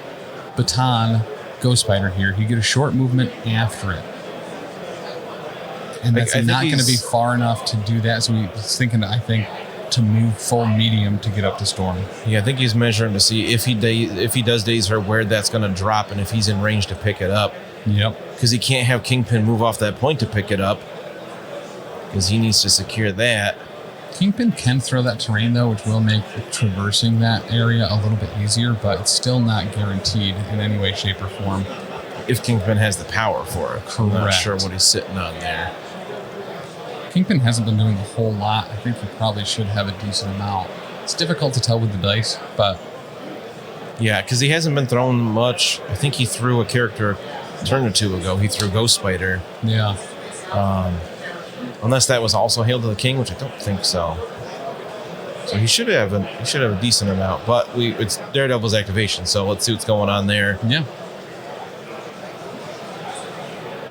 baton Ghost Spider here, he'd get a short movement after it. And that's not going to be far enough to do that. So he's thinking, I think, to move full medium to get up to Storm. Yeah, I think he's measuring to see if he does daze her, where that's going to drop, and if he's in range to pick it up. Yep. Because he can't have Kingpin move off that point to pick it up, because he needs to secure that. Kingpin can throw that terrain, though, which will make traversing that area a little bit easier, but it's still not guaranteed in any way, shape, or form. If Kingpin has the power for it. Correct. I'm not sure what he's sitting on there. Kingpin hasn't been doing a whole lot. I think he probably should have a decent amount. It's difficult to tell with the dice, but... Yeah, because he hasn't been throwing much. I think he threw a character a turn or 2 ago. He threw Ghost Spider. Yeah. Unless that was also Hail to the King, which I don't think so. So he should have a decent amount, but it's Daredevil's activation, so let's see what's going on there. Yeah.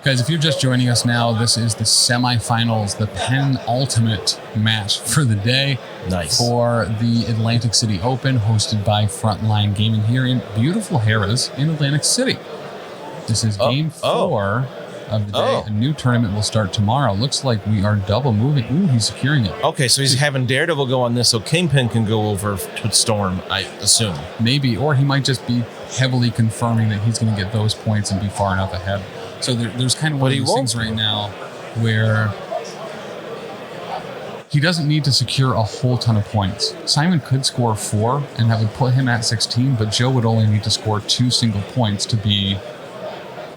Guys, if you're just joining us now, this is the semifinals, the penultimate match for the day. Nice. For the Atlantic City Open, hosted by Frontline Gaming here in beautiful Harrah's in Atlantic City. This is game 4 of the day. A new tournament will start tomorrow. Looks like we are double moving. Ooh, he's securing it. Okay, so he's having Daredevil go on this so Kingpin can go over to Storm, I assume. Maybe, or he might just be heavily confirming that he's going to get those points and be far enough ahead. So there's kind of one of those things right now where he doesn't need to secure a whole ton of points. Simon could score 4, and that would put him at 16, but Joe would only need to score 2 single points to be...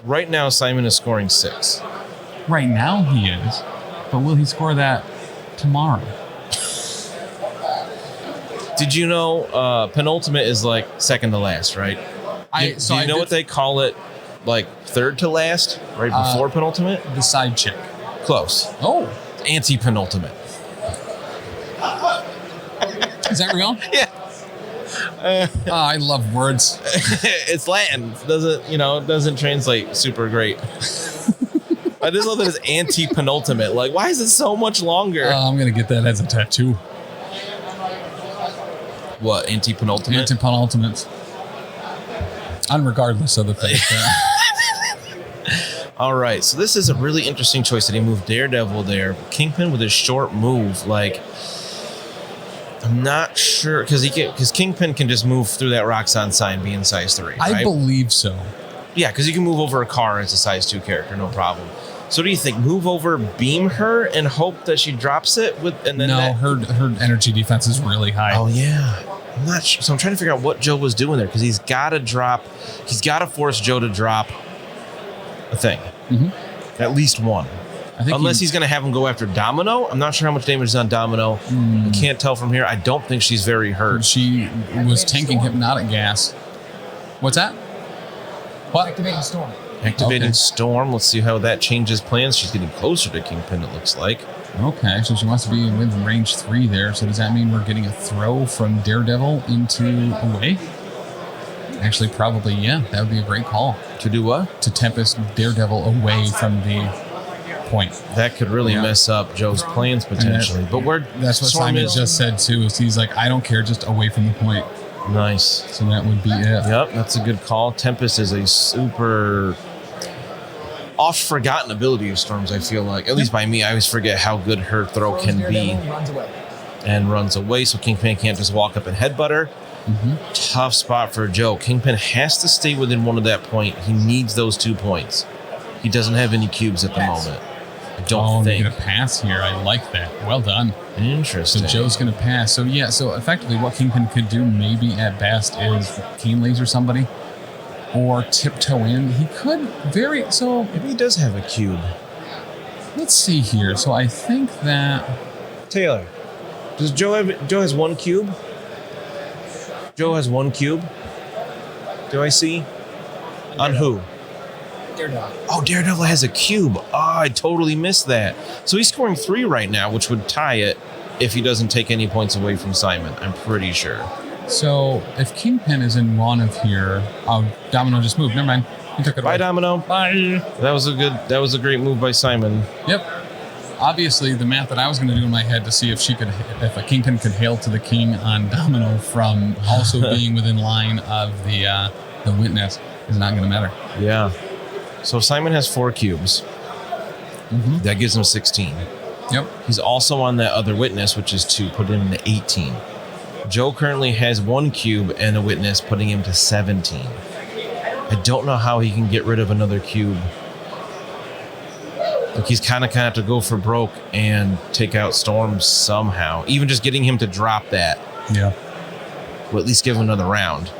Right now, Simon is scoring 6. Right now he is, but will he score that tomorrow? Did you know penultimate is like second to last, right? Do you know what they call it? Like third to last, right before penultimate? The side chick. Close. Oh. Anti-penultimate. Is that real? Yeah. I love words. It's Latin. Doesn't translate super great. I just love that it's anti-penultimate. Like, why is it so much longer? I'm going to get that as a tattoo. What, anti-penultimate? Anti-penultimate. Unregardless of the fact that... All right, so this is a really interesting choice that he moved Daredevil there. Kingpin with his short move, like... I'm not sure, because Kingpin can just move through that Roxanne sign being size 3, right? I believe so. Yeah, because you can move over a car as a size 2 character, no problem. So what do you think? Move over, beam her, and hope that she drops it? Her energy defense is really high. Oh, yeah. I'm not sure. So I'm trying to figure out what Joe was doing there, because he's got to force Joe to drop a thing. Mm-hmm. At least one. Unless he's going to have him go after Domino. I'm not sure how much damage is on Domino. I can't tell from here. I don't think she's very hurt. She was tanking hypnotic gas. What's that? What? Activating Storm. Activating Storm. Let's see how that changes plans. She's getting closer to Kingpin, it looks like. Okay, so she wants to be within range 3 there. So does that mean we're getting a throw from Daredevil into away? Actually, probably, yeah. That would be a great call. To do what? To Tempest Daredevil away from the point. That could really mess up Joe's plans potentially. That's what Simon just said too. Is he's like, I don't care, just away from the point. Nice. So that would be it. Yep, that's a good call. Tempest is a super oft forgotten ability of Storm's, I feel like. At least by me, I always forget how good her throw can be. And runs away, so Kingpin can't just walk up and headbutt her. Mm-hmm. Tough spot for Joe. Kingpin has to stay within one of that point. He needs those 2 points. He doesn't have any cubes at the moment. I don't think. Going to pass here. I like that. Well done. Interesting. So Joe's going to pass. So yeah, so effectively what Kingpin could do maybe at best is Keen Laser somebody or tiptoe in. He could maybe he does have a cube. Let's see here. So I think that Taylor, does Joe has 1 cube? Joe has 1 cube? Do I see? On who? Daredevil. Oh, Daredevil has a cube. Oh, I totally missed that. So he's scoring 3 right now, which would tie it if he doesn't take any points away from Simon. I'm pretty sure. So if Kingpin is in one of here, Domino just moved. Never mind. He took it away. Bye, Domino. Bye. That was a great move by Simon. Yep. Obviously, the math that I was going to do in my head to see if a Kingpin could hail to the king on Domino from also being within line of the witness is not going to matter. Yeah. So Simon has 4 cubes. Mm-hmm. That gives him 16. Yep. He's also on that other witness, which is 2, put him to 18. Joe currently has 1 cube and a witness, putting him to 17. I don't know how he can get rid of another cube. Like he's kind of have to go for broke and take out Storm somehow. Even just getting him to drop that. Yeah. Will at least give him another round.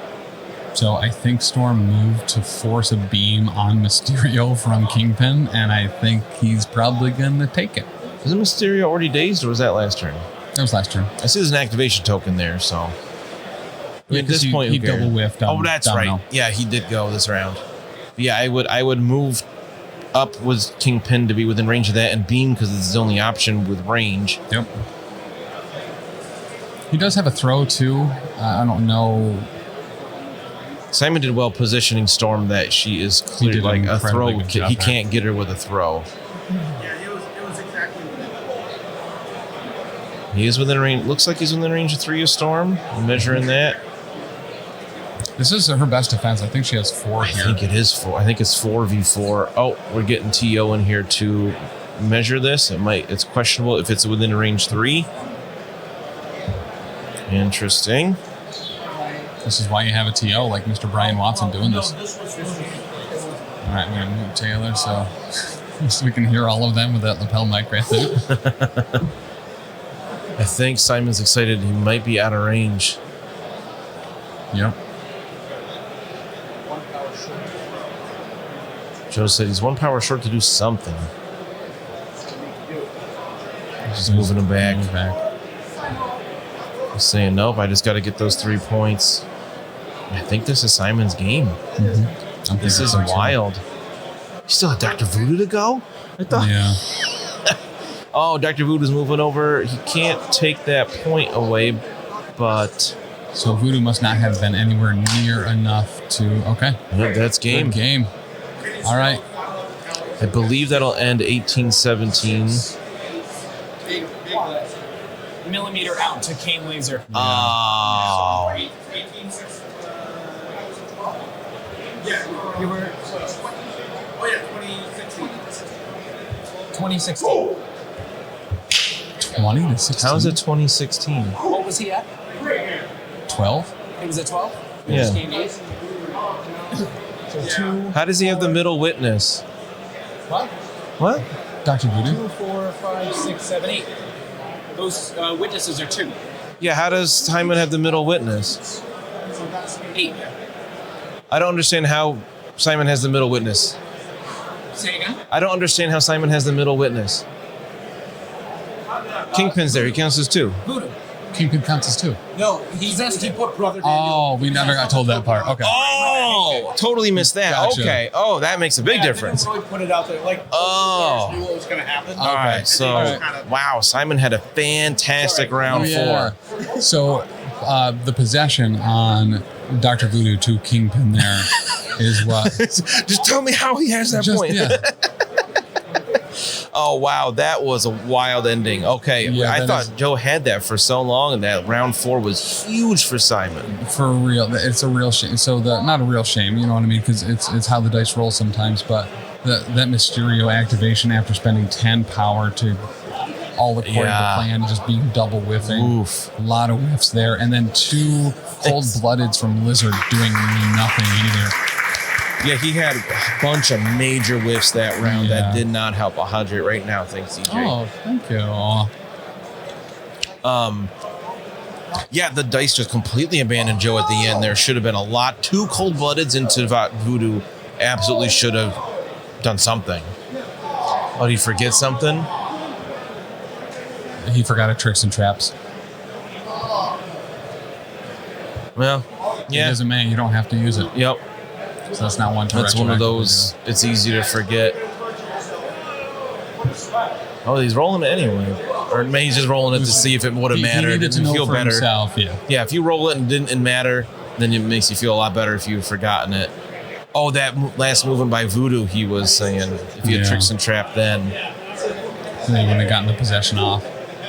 So I think Storm moved to force a beam on Mysterio from Kingpin, and I think he's probably going to take it. Isn't Mysterio already dazed, or was that last turn? That was last turn. I see there's an activation token there, so... Yeah, at this point, he double whiffed. Oh, that's Domino. right. Yeah, he did go this round. But yeah, I would move up with Kingpin to be within range of that, and beam because it's the only option with range. Yep. He does have a throw too. I don't know. Simon did well positioning Storm that she is clear like a throw. He can't get her with a throw. Yeah, it was exactly. He is within range. Looks like he's within range of 3 of Storm. I'm measuring that. This is her best defense. I think she has 4 here. I think it is 4. I think it's 4v4. Oh, we're getting TO in here to measure this. It's questionable if it's within range 3. Interesting. This is why you have a TO like Mr. Brian Watson doing this. All right, we're going to move Taylor so we can hear all of them with that lapel mic right there. I think Simon's excited. He might be out of range. Yep. Joe said he's 1 power short to do something. Just moving him back. He's saying, nope, I just got to get those 3 points. I think this is Simon's game. Mm-hmm. This is wild. You still have Dr. Voodoo to go? I thought. Yeah. Oh, Dr. Voodoo's moving over. He can't take that point away, but... So Voodoo must not have been anywhere near enough to... Okay. Yeah, that's game. Good game. All right. I believe that'll end 18-17. Millimeter out to Kane Laser. Oh. You were 2016. 20 to 16. How is it 2016? What was he at? 12? He was at 12? Yeah. Just gained 8. So 2. How does he have the middle witness? What? What? Dr. Voodoo? 2, 4, 5, 6, 7, 8. Those witnesses are 2. Yeah, how does Simon have the middle witness? 8. I don't understand how Simon has the middle witness. Say again? I don't understand how Simon has the middle witness. Kingpin's there. He counts as 2. Voodoo. Kingpin counts as 2. No, he put Brother Daniel. Oh, we never got told that part. Okay. Oh, totally missed that. Gotcha. Okay. Oh, that makes a big difference. Didn't really put it out there. Like, Oh. knew what was going to happen. All right. So, wow, Simon had a fantastic round 4. So the possession on Dr. Voodoo to Kingpin there is what? Just tell me how he has that point. Yeah. Oh, wow. That was a wild ending. Okay. Yeah, I that thought is- Joe had that for so long, and that round 4 was huge for Simon. For real. It's a real shame. So not a real shame, you know what I mean? Because it's how the dice roll sometimes. But that Mysterio activation after spending 10 power to all according to plan, just being double whiffing. Oof. A lot of whiffs there. And then 2 cold-bloodeds from Lizard doing nothing either. Yeah, he had a bunch of major whiffs that round Yeah. that did not help. I'll hydrate right now. Thanks, CJ. Oh, thank you. Yeah, the dice just completely abandoned Joe at the end. There should have been a lot. 2 cold-bloodeds into Voodoo absolutely should have done something. Oh, did he forget something? He forgot tricks and traps. Well, It yeah. doesn't matter. You don't have to use it. Yep. So that's not one to That's one of retroactively those, it's easy to forget. Oh, he's rolling it anyway. Or maybe he's just rolling it to see if it would have do. mattered. He needed to Didn't know feel for better. himself, yeah. Yeah, if you roll it and didn't matter, then it makes you feel a lot better if you've forgotten it. Oh, that last movement by Voodoo, he was saying, if you had Yeah. tricks and trap then. So they wouldn't have gotten the possession off.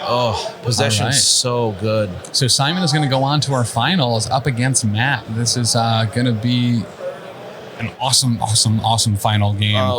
Oh, possession's All right. so good. So Simon is going to go on to our finals up against Matt. This is going to be an awesome final game.